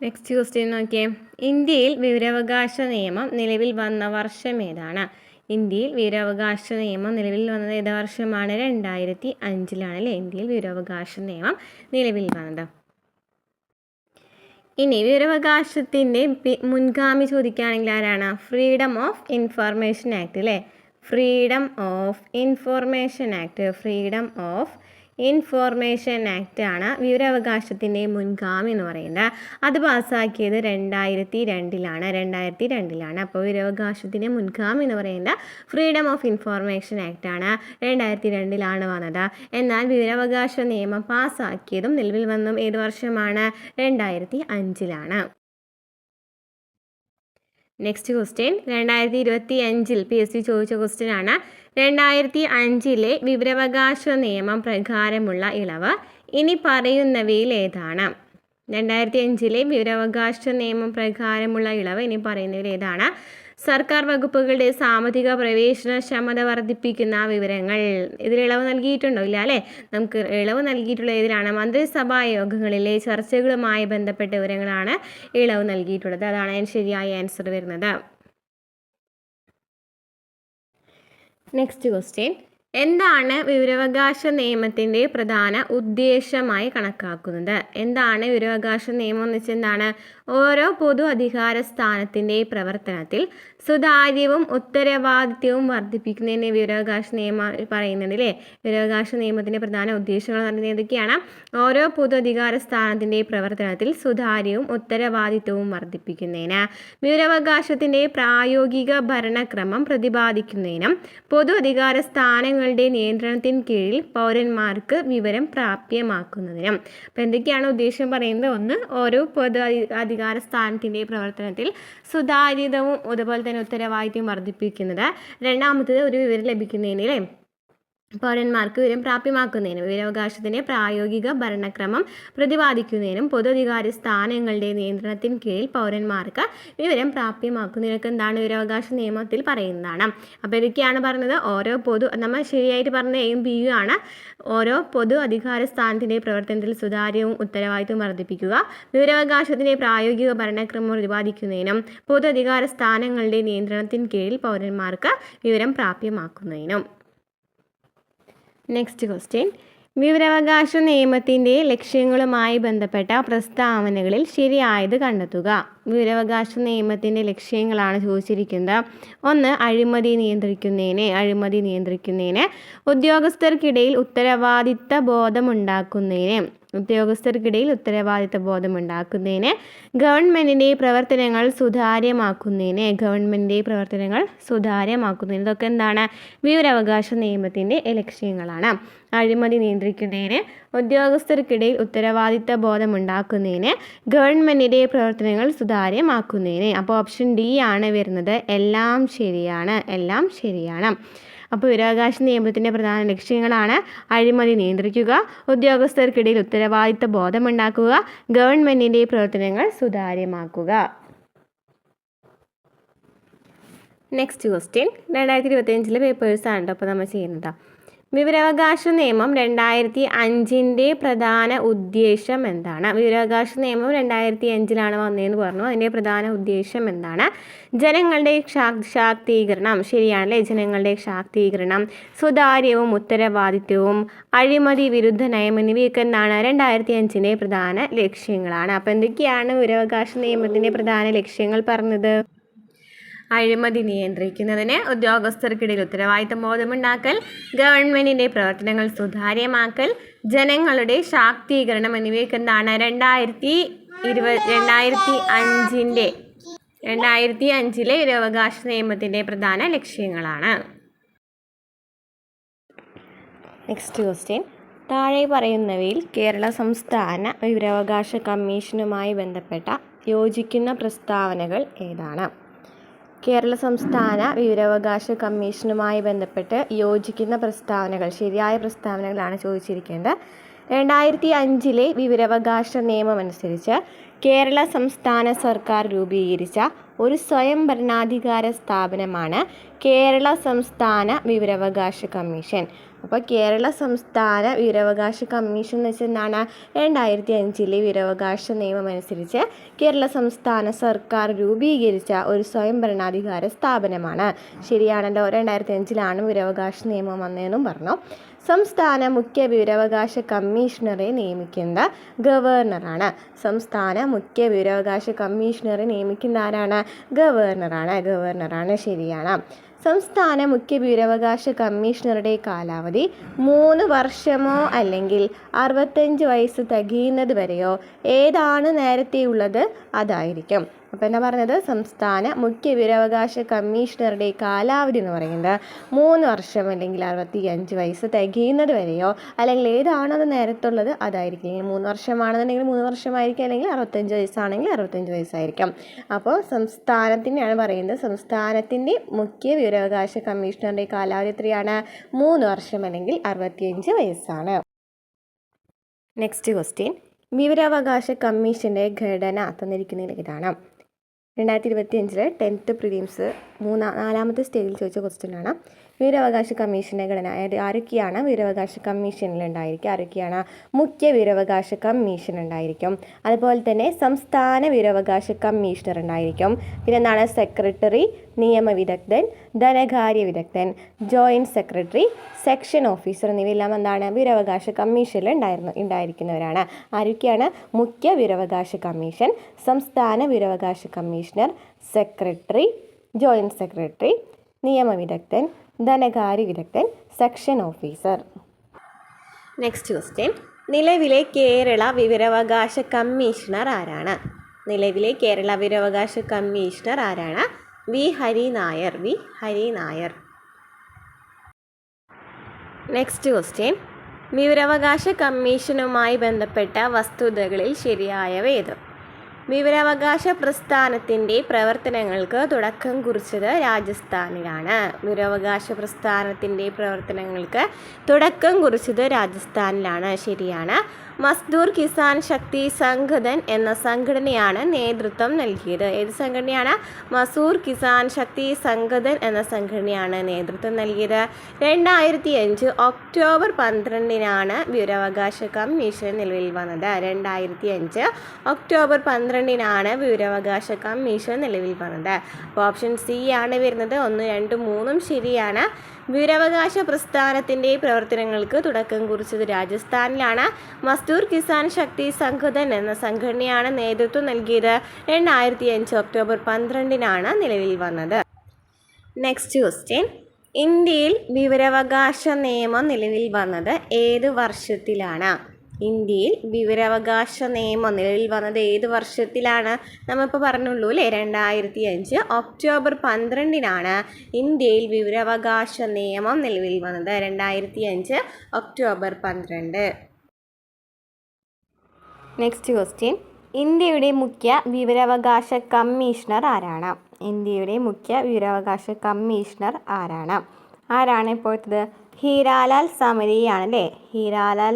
[SPEAKER 1] നെക്സ്റ്റ് ക്വസ്റ്റ്യൻ നോക്കിയേ. ഇന്ത്യയിൽ വിവരാവകാശ നിയമം നിലവിൽ വന്ന വർഷം ഏതാണ്? ഇന്ത്യയിൽ വിവരാവകാശ നിയമം നിലവിൽ വന്നത് ഏത് വർഷമാണ്? 2005-ലാണ് അല്ലേ ഇന്ത്യയിൽ വിവരാവകാശ നിയമം നിലവിൽ വന്നത്. ഇനി വിവരാവകാശത്തിൻ്റെ മുൻഗാമി ചോദിക്കുകയാണെങ്കിൽ ആരാണ്? ഫ്രീഡം ഓഫ് ഇൻഫർമേഷൻ ആക്ട് അല്ലേ? Freedom of information act. Freedom of information act ആണ് വിവരാവകാശത്തിൻ്റെ മുൻഗാമി എന്ന് പറയുന്നത്. അത് പാസ്സാക്കിയത് 2002 അപ്പോൾ വിവരാവകാശത്തിൻ്റെ മുൻഗാമി എന്ന് പറയുന്നത് ഫ്രീഡം ഓഫ് ഇൻഫോർമേഷൻ ആക്ട് ആണ്. 2002 വന്നത്. എന്നാൽ വിവരാവകാശ നിയമം പാസ്സാക്കിയതും നിലവിൽ വന്നതും ഏത് വർഷമാണ്? 2005. നെക്സ്റ്റ് ക്വസ്റ്റ്യൻ 2025 PSC ചോദിച്ച ക്വസ്റ്റ്യൻ ആണ്. 2005 വിവരാവകാശ നിയമം പ്രകാരമുള്ള ഇളവ് ഇനി പറയുന്നവയിൽ ഏതാണ്? 2005 വിവരാവകാശ നിയമം പ്രകാരമുള്ള ഇളവ് ഇനി പറയുന്നവയിൽ ഏതാണ്? സർക്കാർ വകുപ്പുകളുടെ സാമ്പത്തിക പ്രവേശനക്ഷമത വർദ്ധിപ്പിക്കുന്ന വിവരങ്ങൾ. ഇതിൽ ഇളവ് നൽകിയിട്ടുണ്ടോ? ഇല്ല അല്ലേ? നമുക്ക് ഇളവ് നൽകിയിട്ടുള്ള ഏതിലാണ്? മന്ത്രിസഭാ യോഗങ്ങളിലെ ചർച്ചകളുമായി ബന്ധപ്പെട്ട വിവരങ്ങളാണ് ഇളവ് നൽകിയിട്ടുള്ളത്. അതാണ് അതിന് ശരിയായ ആൻസർ വരുന്നത്. നെക്സ്റ്റ് ക്വസ്റ്റ്യൻ, എന്താണ് വിവരാവകാശ നിയമത്തിൻ്റെ പ്രധാന ഉദ്ദേശമായി കണക്കാക്കുന്നത്? എന്താണ് വിവരാവകാശ നിയമം എന്ന് വെച്ചാൽ എന്താണ്? ഓരോ പൊതു അധികാര സ്ഥാനത്തിൻ്റെ പ്രവർത്തനത്തിൽ സുതാര്യവും ഉത്തരവാദിത്വവും വർദ്ധിപ്പിക്കുന്നതിന് വിവരാവകാശ നിയമം പറയുന്നുണ്ടല്ലേ. വിവരാവകാശ നിയമത്തിൻ്റെ പ്രധാന ഉദ്ദേശങ്ങൾ എന്ന് പറയുന്നത് ഏതൊക്കെയാണ്? ഓരോ പൊതു അധികാര സ്ഥാനത്തിൻ്റെ പ്രവർത്തനത്തിൽ സുതാര്യവും ഉത്തരവാദിത്വവും വർദ്ധിപ്പിക്കുന്നതിന്, വിവരാവകാശത്തിൻ്റെ പ്രായോഗിക ഭരണക്രമം പ്രതിപാദിക്കുന്നതിനും, പൊതു അധികാര സ്ഥാനങ്ങളുടെ നിയന്ത്രണത്തിന് കീഴിൽ പൗരന്മാർക്ക് വിവരം പ്രാപ്യമാക്കുന്നതിനും. അപ്പോൾ എന്തൊക്കെയാണ് ഉദ്ദേശം പറയുന്നത്? ഒന്ന്, ഓരോ പൊതു അധികാര സ്ഥാനത്തിൻ്റെ പ്രവർത്തനത്തിൽ സുതാര്യതവും അതുപോലെ തന്നെ ഉത്തരവാദിത്വം വർദ്ധിപ്പിക്കുന്നത്. രണ്ടാമത്തത് ഒരു വിവരം ലഭിക്കുന്നതിന് പൗരന്മാർക്ക് വിവരം പ്രാപ്യമാക്കുന്നതിനും, വിവരാവകാശത്തിൻ്റെ പ്രായോഗിക ഭരണക്രമം പ്രതിപാദിക്കുന്നതിനും, പൊതു അധികാര സ്ഥാനങ്ങളുടെ നിയന്ത്രണത്തിന് കീഴിൽ പൗരന്മാർക്ക് വിവരം പ്രാപ്യമാക്കുന്നതിനൊക്കെ എന്താണ് വിവരാവകാശ നിയമത്തിൽ പറയുന്നതാണ്. അപ്പോൾ ഇതൊക്കെയാണ് പറഞ്ഞത്. ഓരോ നമ്മൾ ശരിയായിട്ട് പറഞ്ഞ എയും ബിയും ആണ്. ഓരോ പൊതു അധികാര സ്ഥാനത്തിൻ്റെ പ്രവർത്തനത്തിൽ സുതാര്യവും ഉത്തരവാദിത്വം വർദ്ധിപ്പിക്കുക, വിവരാവകാശത്തിൻ്റെ പ്രായോഗിക ഭരണക്രമം പ്രതിപാദിക്കുന്നതിനും, പൊതു അധികാര സ്ഥാനങ്ങളുടെ നിയന്ത്രണത്തിന് കീഴിൽ പൗരന്മാർക്ക് വിവരം പ്രാപ്യമാക്കുന്നതിനും. നെക്സ്റ്റ് ക്വസ്റ്റ്യൻ, വിവരാവകാശ നിയമത്തിൻ്റെ ലക്ഷ്യങ്ങളുമായി ബന്ധപ്പെട്ട പ്രസ്താവനകളിൽ ശരിയായത് കണ്ടെത്തുക. വിവരാവകാശ നിയമത്തിൻ്റെ ലക്ഷ്യങ്ങളാണ് ചോദിച്ചിരിക്കുന്നത്. ഒന്ന്, അഴിമതി നിയന്ത്രിക്കുന്നതിന്, ഉദ്യോഗസ്ഥർക്കിടയിൽ ഉത്തരവാദിത്ത ബോധമുണ്ടാക്കുന്നതിന്, ഗവൺമെൻറ്റിൻ്റെ പ്രവർത്തനങ്ങൾ സുതാര്യമാക്കുന്നതിന്, ഇതൊക്കെ എന്താണ്? വിവരാവകാശ നിയമത്തിൻ്റെ ലക്ഷ്യങ്ങളാണ്. അഴിമതി നിയന്ത്രിക്കുന്നതിന്, ഉദ്യോഗസ്ഥർക്കിടയിൽ ഉത്തരവാദിത്ത ബോധമുണ്ടാക്കുന്നതിന്, ഗവൺമെൻറ്റിൻ്റെ പ്രവർത്തനങ്ങൾ സുതാര്യമാക്കുന്നതിന്. അപ്പോൾ ഓപ്ഷൻ ഡി ആണ് വരുന്നത്. എല്ലാം ശരിയാണ്. അപ്പോൾ വിവരാവകാശ നിയമത്തിൻ്റെ പ്രധാന ലക്ഷ്യങ്ങളാണ് അഴിമതി നിയന്ത്രിക്കുക, ഉദ്യോഗസ്ഥർക്കിടയിൽ ഉത്തരവാദിത്ത ബോധമുണ്ടാക്കുക, ഗവൺമെൻറ്റിൻ്റെ പ്രവർത്തനങ്ങൾ സുതാര്യമാക്കുക. നെക്സ്റ്റ് ക്വസ്റ്റ്യൻ 2025 പേപ്പേഴ്സാണ് അപ്പോൾ നമ്മൾ ചെയ്യുന്നത്. വിവരാവകാശ നിയമം 2005 പ്രധാന ഉദ്ദേശം എന്താണ്? വിവരാവകാശ നിയമം 2005 വന്നതെന്ന് പറഞ്ഞു. അതിൻ്റെ പ്രധാന ഉദ്ദേശം എന്താണ്? ജനങ്ങളുടെ ശാക്തീകരണം. ശരിയാണല്ലേ? ജനങ്ങളുടെ ശാക്തീകരണം, സുതാര്യവും ഉത്തരവാദിത്വവും, അഴിമതി വിരുദ്ധ നയം എന്നിവയൊക്കെ എന്താണ്? 2005 പ്രധാന ലക്ഷ്യങ്ങളാണ്. അപ്പോൾ എന്തൊക്കെയാണ് വിവരാവകാശ നിയമത്തിൻ്റെ പ്രധാന ലക്ഷ്യങ്ങൾ പറഞ്ഞത്? അഴിമതി നിയന്ത്രിക്കുന്നതിന്, ഉദ്യോഗസ്ഥർക്കിടയിൽ ഉത്തരവാദിത്തം ബോധമുണ്ടാക്കൽ, ഗവൺമെൻറ്റിൻ്റെ പ്രവർത്തനങ്ങൾ സുതാര്യമാക്കൽ, ജനങ്ങളുടെ ശാക്തീകരണം എന്നിവയൊക്കെ എന്താണ്? 2005 വിവരാവകാശ നിയമത്തിൻ്റെ പ്രധാന ലക്ഷ്യങ്ങളാണ്. നെക്സ്റ്റ് ക്വസ്റ്റ്യൻ, താഴെ പറയുന്നവയിൽ കേരള സംസ്ഥാന വിവരാവകാശ കമ്മീഷനുമായി ബന്ധപ്പെട്ട യോജിക്കുന്ന പ്രസ്താവനകൾ ഏതാണ്? കേരള സംസ്ഥാന വിവരാവകാശ കമ്മീഷനുമായി ബന്ധപ്പെട്ട് യോജിക്കുന്ന പ്രസ്താവനകൾ, ശരിയായ പ്രസ്താവനകളാണ് ചോദിച്ചിരിക്കേണ്ടത്. 2005 വിവരാവകാശ നിയമം അനുസരിച്ച് കേരള സംസ്ഥാന സർക്കാർ രൂപീകരിച്ച ഒരു സ്വയം ഭരണാധികാര സ്ഥാപനമാണ് കേരള സംസ്ഥാന വിവരാവകാശ കമ്മീഷൻ. അപ്പോൾ കേരള സംസ്ഥാന വിവരാവകാശ കമ്മീഷൻ എന്ന് വെച്ചാൽ എന്താണ്? 2005 വിവരാവകാശ നിയമം അനുസരിച്ച് കേരള സംസ്ഥാന സർക്കാർ രൂപീകരിച്ച ഒരു സ്വയം ഭരണാധികാര സ്ഥാപനമാണ്. ശരിയാണല്ലോ? 2005 വിവരാവകാശ നിയമം വന്നതെന്നും പറഞ്ഞു. സംസ്ഥാന മുഖ്യ വിവരാവകാശ കമ്മീഷണറെ നിയമിക്കുന്നത് ഗവർണറാണ്. സംസ്ഥാന മുഖ്യ വിവരാവകാശ കമ്മീഷണറെ നിയമിക്കുന്ന ആരാണ്? ഗവർണറാണ്. ശരിയാണ്. സംസ്ഥാന മുഖ്യ വിവരാവകാശ കമ്മീഷണറുടെ കാലാവധി 3 വർഷമോ അല്ലെങ്കിൽ 65 വയസ്സ് തികയുന്നത് വരെയോ ഏതാണ് നേരത്തെയുള്ളത് അതായിരിക്കും. അപ്പോൾ എന്താ പറഞ്ഞത്, സംസ്ഥാന മുഖ്യ വിവരാവകാശ കമ്മീഷണറുടെ കാലാവധി എന്ന് പറയുന്നത് 3 വർഷം അല്ലെങ്കിൽ 65 വയസ്സ് തികയുന്നത് വരെയോ, അല്ലെങ്കിൽ ഏതാണോ അത് നേരത്തുള്ളത് അതായിരിക്കും. 3 വർഷമാണെന്നുണ്ടെങ്കിൽ 3 വർഷമായിരിക്കും, അല്ലെങ്കിൽ 65 വയസ്സാണെങ്കിൽ 65 വയസ്സായിരിക്കും. അപ്പോൾ സംസ്ഥാനത്തിൻ്റെയാണ് പറയുന്നത്, സംസ്ഥാനത്തിൻ്റെ മുഖ്യ വിവരാവകാശ കമ്മീഷണറുടെ കാലാവധി എത്രയാണ്? 3 വർഷം അല്ലെങ്കിൽ 65 വയസ്സാണ്. നെക്സ്റ്റ് ക്വസ്റ്റ്യൻ, വിവരാവകാശ കമ്മീഷൻ്റെ ഘടന തന്നിരിക്കുന്നതിൽ ഇതാണ്. 2025 10th പ്രിലിംസ് 4ാമത്തെ സ്റ്റേജിൽ ചോദിച്ച ക്വസ്റ്റ്യൻ ആണ്. വിവരാവകാശ കമ്മീഷൻ്റെ ഘടന, അതായത് ആരൊക്കെയാണ് വിവരാവകാശ കമ്മീഷനിൽ ഉണ്ടായിരിക്കും, ആരൊക്കെയാണ് മുഖ്യ വിവരാവകാശ കമ്മീഷൻ ഉണ്ടായിരിക്കും. അതുപോലെ തന്നെ സംസ്ഥാന വിവരാവകാശ കമ്മീഷണർ ഉണ്ടായിരിക്കും. പിന്നെ എന്താണ്, സെക്രട്ടറി, നിയമവിദഗ്ധൻ, ധനകാര്യ വിദഗ്ധൻ, ജോയിൻറ്റ് സെക്രട്ടറി, സെക്ഷൻ ഓഫീസർ എന്നിവയെല്ലാം എന്താണ് വിവരാവകാശ കമ്മീഷനിൽ ഉണ്ടായിരിക്കുന്നവരാണ്. ആരൊക്കെയാണ്? മുഖ്യ വിവരാവകാശ കമ്മീഷൻ, സംസ്ഥാന വിവരാവകാശ കമ്മീഷണർ, സെക്രട്ടറി, ജോയിൻറ്റ് സെക്രട്ടറി, നിയമവിദഗ്ധൻ, ധനകാര്യ വിദഗ്ധൻ, സെക്ഷൻ ഓഫീസർ. നെക്സ്റ്റ് ക്വസ്റ്റ്യൻ, നിലവിലെ കേരള വിവരാവകാശ കമ്മീഷണർ ആരാണ്? നിലവിലെ കേരള വിവരാവകാശ കമ്മീഷണർ ആരാണ്? വി ഹരി നായർ. നെക്സ്റ്റ് ക്വസ്റ്റ്യൻ, വിവരാവകാശ കമ്മീഷനുമായി ബന്ധപ്പെട്ട വസ്തുതകളിൽ ശരിയായവ ഏത്? വിവരാവകാശ പ്രസ്ഥാനത്തിൻ്റെ പ്രവർത്തനങ്ങൾക്ക് തുടക്കം കുറിച്ചത് രാജസ്ഥാനിലാണ്. വിവരാവകാശ പ്രസ്ഥാനത്തിൻ്റെ പ്രവർത്തനങ്ങൾക്ക് തുടക്കം കുറിച്ചത് രാജസ്ഥാനിലാണ്, ശരിയാണ്. മസ്ദൂർ കിസാൻ ശക്തി സംഘടൻ എന്ന സംഘടനയാണ് നേതൃത്വം നൽകിയത്. ഏത് സംഘടനയാണ്? മസൂർ കിസാൻ ശക്തി സംഘടൻ എന്ന സംഘടനയാണ് നേതൃത്വം നൽകിയത്. 2005 ഒക്ടോബർ 12-നാണ് വിവരാവകാശ കമ്മീഷൻ നിലവിൽ വന്നത്. 2005 ഒക്ടോബർ 12-നാണ് വിവരാവകാശ കമ്മീഷൻ നിലവിൽ വന്നത്. അപ്പോൾ ഓപ്ഷൻ സി ആണ് വരുന്നത്. 1, 2, 3 ശരിയാണ്. വിവരാവകാശ പ്രസ്ഥാനത്തിൻ്റെ പ്രവർത്തനങ്ങൾക്ക് തുടക്കം കുറിച്ചത് രാജസ്ഥാനിലാണ്. മസ്ദൂർ കിസാൻ ശക്തി സംഘടൻ എന്ന സംഘടനയാണ് നേതൃത്വം നൽകിയത്. 2005 ഒക്ടോബർ 12-നാണ് നിലവിൽ വന്നത്. നെക്സ്റ്റ് ക്വസ്റ്റ്യൻ, ഇന്ത്യയിൽ വിവരാവകാശ നിയമം നിലവിൽ വന്നത് ഏത് വർഷത്തിലാണ്? ഇന്ത്യയിൽ വിവരാവകാശ നിയമം നിലവിൽ വന്നത് ഏത് വർഷത്തിലാണ്? നമ്മളിപ്പോൾ പറഞ്ഞുള്ളൂ അല്ലേ, 2005 ഒക്ടോബർ 12-നാണ് ഇന്ത്യയിൽ വിവരാവകാശ നിയമം നിലവിൽ വന്നത്. 2005 ഒക്ടോബർ 12. നെക്സ്റ്റ് ക്വസ്റ്റ്യൻ, ഇന്ത്യയുടെ മുഖ്യ വിവരാവകാശ കമ്മീഷണർ ആരാണ്? ഇന്ത്യയുടെ മുഖ്യ വിവരാവകാശ കമ്മീഷണർ ആരാണ് ഇപ്പോഴത്തത്? ഹീരാലാൽ സമരിയാണല്ലേ. ഹീരാലാൽ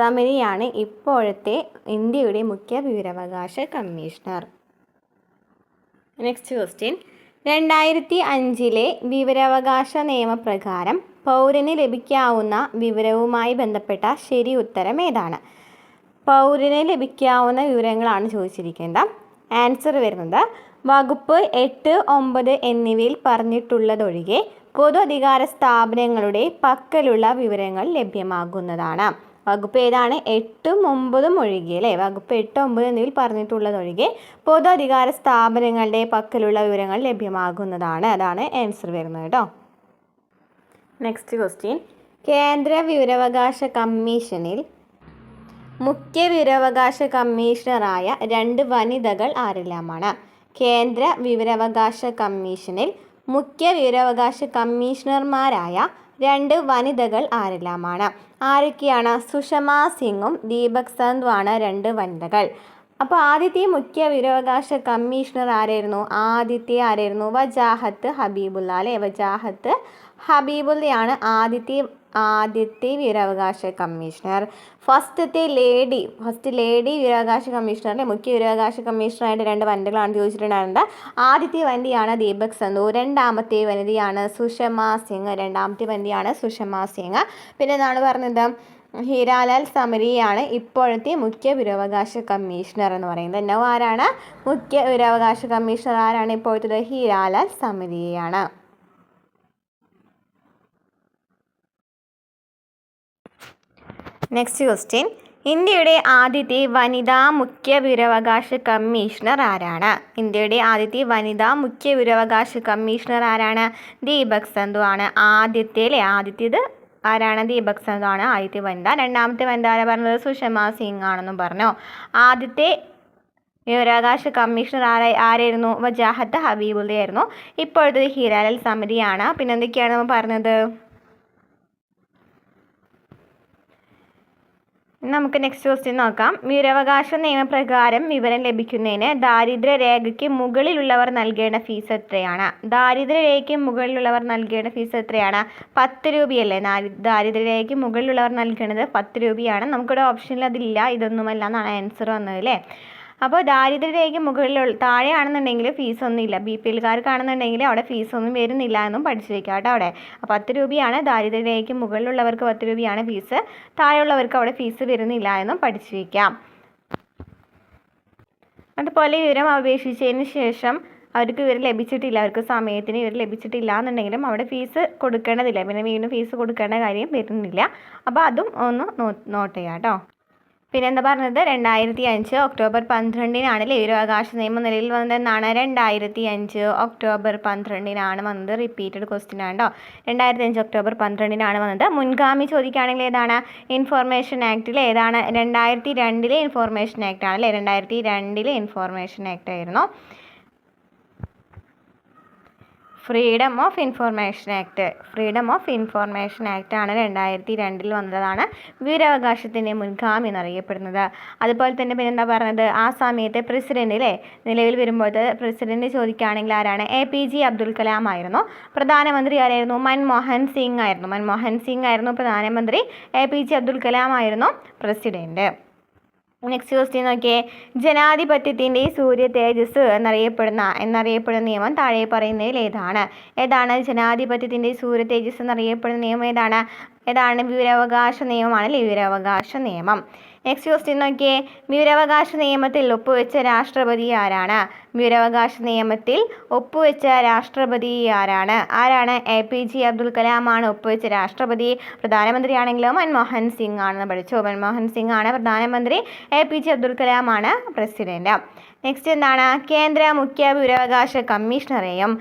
[SPEAKER 1] സമരിയാണ് ഇപ്പോഴത്തെ ഇന്ത്യയുടെ മുഖ്യ വിവരാവകാശ കമ്മീഷണർ. നെക്സ്റ്റ് ക്വസ്റ്റ്യൻ, 2005 വിവരാവകാശ നിയമപ്രകാരം പൗരന് ലഭിക്കാവുന്ന വിവരവുമായി ബന്ധപ്പെട്ട ശരി ഉത്തരം ഏതാണ്? പൗരന് ലഭിക്കാവുന്ന വിവരങ്ങളാണ് ചോദിച്ചിരിക്കുന്നത്. ആൻസർ വരുന്നത് വകുപ്പ് 8, 9 എന്നിവയിൽ പറഞ്ഞിട്ടുള്ളതൊഴികെ പൊതു അധികാര സ്ഥാപനങ്ങളുടെ പക്കലുള്ള വിവരങ്ങൾ ലഭ്യമാകുന്നതാണ്. വകുപ്പ് ഏതാണ്? 8, 9 ഒഴികെ അല്ലേ. വകുപ്പ് 8, 9 എന്നിവയിൽ പറഞ്ഞിട്ടുള്ളതൊഴികെ പൊതു അധികാര സ്ഥാപനങ്ങളുടെ പക്കലുള്ള വിവരങ്ങൾ ലഭ്യമാകുന്നതാണ്. അതാണ് ആൻസർ വരുന്നത് കേട്ടോ. നെക്സ്റ്റ് ക്വസ്റ്റ്യൻ, കേന്ദ്ര വിവരാവകാശ കമ്മീഷനിൽ മുഖ്യ വിവരാവകാശ കമ്മീഷണറായ 2 വനിതകൾ ആരെല്ലാമാണ്? കേന്ദ്ര വിവരാവകാശ കമ്മീഷനിൽ മുഖ്യ വിവരാവകാശ കമ്മീഷണർമാരായ 2 വനിതകൾ ആരെല്ലാമാണ്? ആരൊക്കെയാണ്? സുഷമ സിംഗും ദീപക് സന്ധുവാണ് 2 വനിതകൾ. അപ്പോൾ ആദ്യത്തെ മുഖ്യ വിവരാവകാശ കമ്മീഷണർ ആരായിരുന്നു? വജാഹത്ത് ഹബീബുള്ള അല്ലേ. വജാഹത്ത് ഹബീബുള്ളയാണ് ആദ്യത്തെ വിവരാവകാശ കമ്മീഷണർ. ഫസ്റ്റ് ലേഡി വിവരാവകാശ കമ്മീഷണറിൻ്റെ മുഖ്യ വിവരാവകാശ കമ്മീഷണറായിട്ട് 2 വനിതകളാണ് ചോദിച്ചിട്ടുണ്ടായിരുന്നത്. ആദ്യത്തെ വനിതയാണ് ദീപക് സന്ധു, രണ്ടാമത്തെ വനിതയാണ് സുഷമ സിംഗ്. പിന്നെ എന്താണ് പറഞ്ഞത്? ഹീരാലാൽ സമരിയാണ് ഇപ്പോഴത്തെ മുഖ്യ വിവരാവകാശ കമ്മീഷണർ എന്ന് പറയുന്നത്. ആരാണ് മുഖ്യ വിവരാവകാശ കമ്മീഷണർ? ആരാണ് ഇപ്പോഴത്തെ? ഹീരാലാൽ സമരിയാണ്. നെക്സ്റ്റ് ക്വസ്റ്റ്യൻ, ഇന്ത്യയുടെ ആദ്യത്തെ വനിതാ മുഖ്യ വിവരാവകാശ കമ്മീഷണർ ആരാണ്? ഇന്ത്യയുടെ ആദ്യത്തെ വനിതാ മുഖ്യ വിവരാവകാശ കമ്മീഷണർ ആരാണ്? ദീപക് സന്ധു ആണ്. ആദ്യത്തേത് ആരാണ്? ദീപക് സന്ധു ആണ് ആദ്യത്തെ വനിത. രണ്ടാമത്തെ വനിത ആരാ പറഞ്ഞത്? സുഷമ സിംഗ് ആണെന്നും പറഞ്ഞു. ആദ്യത്തെ വിവരാവകാശ കമ്മീഷണർ ആരായിരുന്നു? വജാഹത്ത് ഹബീബുള്ള ആയിരുന്നു. ഇപ്പോഴത്തെ ഹീരാലാൽ സമരിയാണ്. പിന്നെ എന്തൊക്കെയാണ് നമ്മൾ പറഞ്ഞത്? നമുക്ക് നെക്സ്റ്റ് ക്വസ്റ്റ്യൻ നോക്കാം. വിവരാവകാശ നിയമപ്രകാരം വിവരം ലഭിക്കുന്നതിന് ദാരിദ്ര്യരേഖയ്ക്ക് മുകളിലുള്ളവർ നൽകേണ്ട ഫീസ് എത്രയാണ്? ദാരിദ്ര്യരേഖയ്ക്ക് മുകളിലുള്ളവർ നൽകേണ്ട ഫീസ് എത്രയാണ്? 10 രൂപയല്ലേ? ദാരിദ്ര്യരേഖയ്ക്ക് മുകളിലുള്ളവർ നൽകേണ്ടത് 10 രൂപയാണ്. നമുക്കിവിടെ ഓപ്ഷനിൽ അതില്ല, ഇതൊന്നുമല്ല എന്നാണ് ആൻസർ വന്നത് അല്ലേ. അപ്പോൾ ദാരിദ്ര്യരേഖയ്ക്ക് മുകളിലുള്ള താഴെയാണെന്നുണ്ടെങ്കിൽ ഫീസൊന്നുമില്ല. BPLക്കാർക്കാണെന്നുണ്ടെങ്കിൽ അവിടെ ഫീസൊന്നും വരുന്നില്ല എന്നും പഠിച്ചു വയ്ക്കാം കേട്ടോ. അവിടെ 10 രൂപയാണ്. ദാരിദ്ര്യരേഖയ്ക്ക് മുകളിലുള്ളവർക്ക് 10 രൂപയാണ് ഫീസ്. താഴെയുള്ളവർക്ക് അവിടെ ഫീസ് വരുന്നില്ല എന്നും പഠിച്ചു വയ്ക്കാം. അതുപോലെ വിവരം അപേക്ഷിച്ചതിന് ശേഷം അവർക്ക് വിവരം ലഭിച്ചിട്ടില്ല, അവർക്ക് സമയത്തിന് വിവരം ലഭിച്ചിട്ടില്ല എന്നുണ്ടെങ്കിലും അവിടെ ഫീസ് കൊടുക്കേണ്ടതില്ല. പിന്നെ വീണ്ടും ഫീസ് കൊടുക്കേണ്ട കാര്യം വരുന്നില്ല. അപ്പോൾ അതും ഒന്ന് നോട്ട് ചെയ്യാം കേട്ടോ. പിന്നെ എന്താ പറഞ്ഞത്? 2005 ഒക്ടോബർ 12-നാണ് വിവരാവകാശ നിയമം നിലവിൽ വന്നതെന്നാണ്. 2005 ഒക്ടോബർ 12-നാണ് വന്നത്. റിപ്പീറ്റഡ് ക്വസ്റ്റ്യൻ ആണ് കേട്ടോ. 2005 ഒക്ടോബർ 12-നാണ് വന്നത്. മുൻഗാമി ചോദിക്കുകയാണെങ്കിൽ ഏതാണ്? ഇൻഫോർമേഷൻ ആക്ടിൽ ഏതാണ്? 2002 ഇൻഫോർമേഷൻ ആക്ട് ആണ് അല്ലേ. 2002 ഇൻഫോർമേഷൻ ആക്ട് ആയിരുന്നു. ഫ്രീഡം ഓഫ് ഇൻഫോർമേഷൻ ആക്ട് ആണ് 2002 വന്നതാണ് വിവരാവകാശത്തിൻ്റെ മുൻഗാമി എന്നറിയപ്പെടുന്നത്. അതുപോലെ തന്നെ പിന്നെ എന്താ പറഞ്ഞത്? ആ സമയത്തെ പ്രസിഡന്റ് അല്ലേ, നിലവിൽ വരുമ്പോഴത്തെ പ്രസിഡന്റ് ചോദിക്കുകയാണെങ്കിൽ ആരാണ്? APJ അബ്ദുൽ കലാം ആയിരുന്നു. പ്രധാനമന്ത്രി ആരായിരുന്നു? മൻമോഹൻ സിംഗ് ആയിരുന്നു പ്രധാനമന്ത്രി. APJ അബ്ദുൽ കലാം ആയിരുന്നു പ്രസിഡന്റ്. നെക്സ്റ്റ് ക്വസ്റ്റ്യൻ നോക്കിയേ. ജനാധിപത്യത്തിൻ്റെ സൂര്യ തേജസ് എന്നറിയപ്പെടുന്ന നിയമം താഴെ പറയുന്നതിൽ ഏതാണ്? ജനാധിപത്യത്തിൻ്റെ സൂര്യ തേജസ് എന്നറിയപ്പെടുന്ന നിയമം ഏതാണ്? വിവരാവകാശ നിയമമാണ്. വിവരാവകാശ നിയമം. നെക്സ്റ്റ് ക്വസ്റ്റ്യൻ നോക്കിയേ. വിവരാവകാശ നിയമത്തിൽ ഒപ്പുവെച്ച രാഷ്ട്രപതി ആരാണ്? വിവരാവകാശ നിയമത്തിൽ ഒപ്പുവെച്ച രാഷ്ട്രപതി ആരാണ്? APJ അബ്ദുൽ കലാം ആണ് ഒപ്പുവെച്ച രാഷ്ട്രപതി. പ്രധാനമന്ത്രിയാണെങ്കിലോ മൻമോഹൻ സിംഗ് ആണെന്ന് പഠിച്ചു. മൻമോഹൻ സിംഗ് ആണ് പ്രധാനമന്ത്രി. APJ അബ്ദുൽ കലാം ആണ് പ്രസിഡന്റ്. നെക്സ്റ്റ് എന്താണ്? കേന്ദ്ര മുഖ്യ വിവരാവകാശ കമ്മീഷണറെയും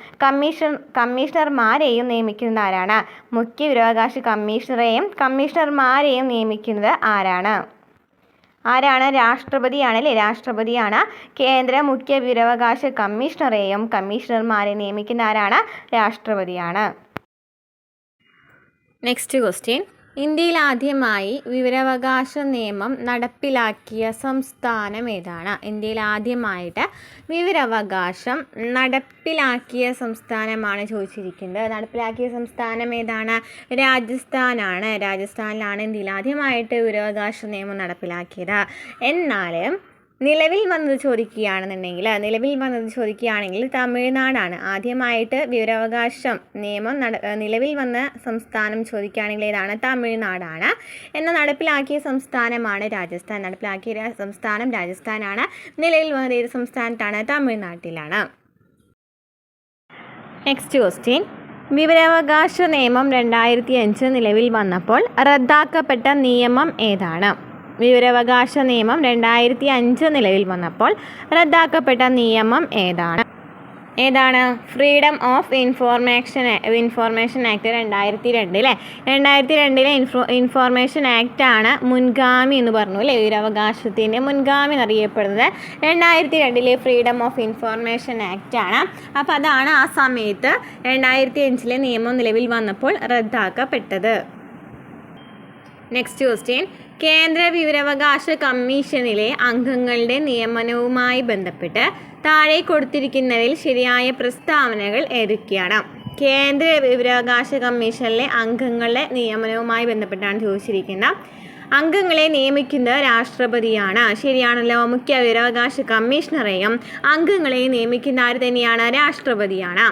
[SPEAKER 1] കമ്മീഷണർമാരെയും നിയമിക്കുന്നത് ആരാണ്? മുഖ്യ വിവരാവകാശ കമ്മീഷണർമാരെയും നിയമിക്കുന്നത് ആരാണ്? രാഷ്ട്രപതിയാണ് അല്ലേ. രാഷ്ട്രപതിയാണ്. കേന്ദ്ര മുഖ്യ വിവരാവകാശ കമ്മീഷണറെയും കമ്മീഷണർമാരെ നിയമിക്കുന്ന ആരാണ്? രാഷ്ട്രപതിയാണ്. Next question. ഇന്ത്യയിൽ ആദ്യമായി വിവരാവകാശ നിയമം നടപ്പിലാക്കിയ സംസ്ഥാനം ഏതാണ്? ഇന്ത്യയിൽ ആദ്യമായിട്ട് വിവരാവകാശം നടപ്പിലാക്കിയ സംസ്ഥാനമാണ് ചോദിച്ചിരിക്കുന്നത്. നടപ്പിലാക്കിയ സംസ്ഥാനം ഏതാണ്? രാജസ്ഥാനാണ്. രാജസ്ഥാനിലാണ് ഇന്ത്യയിൽ ആദ്യമായിട്ട് വിവരാവകാശ നിയമം നടപ്പിലാക്കിയത്. എന്നാലും നിലവിൽ വന്നത് ചോദിക്കുകയാണെങ്കിൽ തമിഴ്നാടാണ്. ആദ്യമായിട്ട് വിവരാവകാശം നിയമം നിലവിൽ വന്ന സംസ്ഥാനം ചോദിക്കുകയാണെങ്കിൽ ഏതാണ്? തമിഴ്നാടാണ്. എന്നാൽ നടപ്പിലാക്കിയ സംസ്ഥാനമാണ് രാജസ്ഥാൻ. നടപ്പിലാക്കിയ സംസ്ഥാനം രാജസ്ഥാനാണ്. നിലവിൽ വന്നത് ഏത് സംസ്ഥാനത്താണ്? തമിഴ്നാട്ടിലാണ്. Next question. വിവരാവകാശ നിയമം 2005 നിലവിൽ വന്നപ്പോൾ റദ്ദാക്കപ്പെട്ട നിയമം ഏതാണ്? വിവരാവകാശ നിയമം 2005 നിലവിൽ വന്നപ്പോൾ റദ്ദാക്കപ്പെട്ട നിയമം ഏതാണ്? ഫ്രീഡം ഓഫ് ഇൻഫോർമേഷൻ ആക്ട് 2002 അല്ലേ. 2002 ഇൻഫോർമേഷൻ ആക്ട് ആണ് മുൻഗാമി എന്ന് പറഞ്ഞു അല്ലേ. വിവരാവകാശത്തിൻ്റെ മുൻഗാമി എന്നറിയപ്പെടുന്നത് 2002 ഫ്രീഡം ഓഫ് ഇൻഫോർമേഷൻ ആക്ട് ആണ്. അപ്പോൾ അതാണ് ആ സമയത്ത് 2005 നിയമം നിലവിൽ വന്നപ്പോൾ റദ്ദാക്കപ്പെട്ടത്. Next question. കേന്ദ്ര വിവരാവകാശ കമ്മീഷനിലെ അംഗങ്ങളുടെ നിയമനവുമായി ബന്ധപ്പെട്ട് താഴെ കൊടുത്തിരിക്കുന്നവയിൽ ശരിയായ പ്രസ്താവനകൾ ഏതൊക്കെയാണ്? കേന്ദ്ര വിവരാവകാശ കമ്മീഷനിലെ അംഗങ്ങളുടെ നിയമനവുമായി ബന്ധപ്പെട്ടാണ് ചോദിച്ചിരിക്കുന്നത്. അംഗങ്ങളെ നിയമിക്കുന്നത് രാഷ്ട്രപതിയാണ്. ശരിയാണല്ലോ. മുഖ്യ വിവരാവകാശ കമ്മീഷണറെയും അംഗങ്ങളെ നിയമിക്കുന്ന ആര് തന്നെയാണ്? രാഷ്ട്രപതിയാണ്.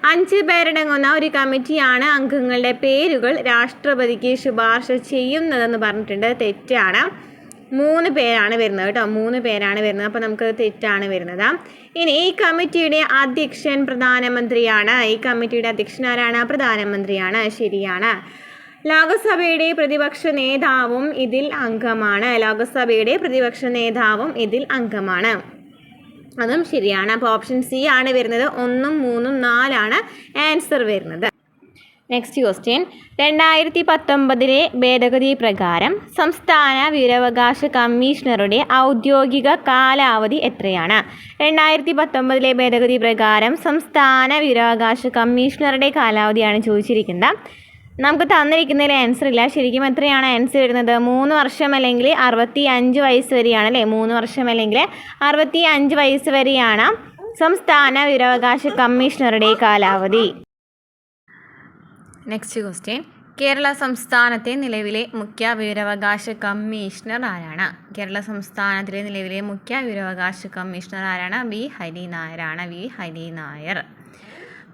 [SPEAKER 1] 5 പേരടങ്ങുന്ന ഒരു കമ്മിറ്റിയാണ് അംഗങ്ങളുടെ പേരുകൾ രാഷ്ട്രപതിക്ക് ശുപാർശ ചെയ്യുന്നതെന്ന് പറഞ്ഞിട്ടുണ്ട്. തെറ്റാണ്. 3 പേരാണ് വരുന്നത് കേട്ടോ. 3 പേരാണ് വരുന്നത്. അപ്പോൾ നമുക്ക് തെറ്റാണ് വരുന്നത്. ഇനി ഈ കമ്മിറ്റിയുടെ അധ്യക്ഷൻ പ്രധാനമന്ത്രിയാണ്. ഈ കമ്മിറ്റിയുടെ അധ്യക്ഷൻ ആരാണ്? പ്രധാനമന്ത്രിയാണ്. ശരിയാണ്. ലോകസഭയുടെ പ്രതിപക്ഷ നേതാവും ഇതിൽ അംഗമാണ്. ലോകസഭയുടെ പ്രതിപക്ഷ നേതാവും ഇതിൽ അംഗമാണ്. അതും ശരിയാണ്. അപ്പോൾ ഓപ്ഷൻ സി ആണ് വരുന്നത്. 1, 3, 4 ആൻസർ വരുന്നത്. Next question. 2019 ഭേദഗതി പ്രകാരം സംസ്ഥാന വിവരാവകാശ കമ്മീഷണറുടെ ഔദ്യോഗിക കാലാവധി എത്രയാണ്? 2019 ഭേദഗതി പ്രകാരം സംസ്ഥാന വിവരാവകാശ കമ്മീഷണറുടെ കാലാവധിയാണ് ചോദിച്ചിരിക്കുന്നത്. നമുക്ക് തന്നിരിക്കുന്നതിൽ ആൻസർ ഇല്ല. ശരിക്കും എത്രയാണ് ആൻസർ വരുന്നത്? 3 വർഷം അല്ലെങ്കിൽ 65 വയസ്സ് വരെയാണ് അല്ലേ? 3 വർഷം അല്ലെങ്കിൽ 65 വയസ്സ് വരെയാണ് സംസ്ഥാന വിവരാവകാശ കമ്മീഷണറുടെ കാലാവധി. Next question. കേരള സംസ്ഥാനത്തെ നിലവിലെ മുഖ്യ വിവരാവകാശ കമ്മീഷണർ ആരാണ്? കേരള സംസ്ഥാനത്തിലെ നിലവിലെ മുഖ്യ വിവരാവകാശ കമ്മീഷണർ ആരാണ്? V ഹരിനായരാണ്. V Hari Nair.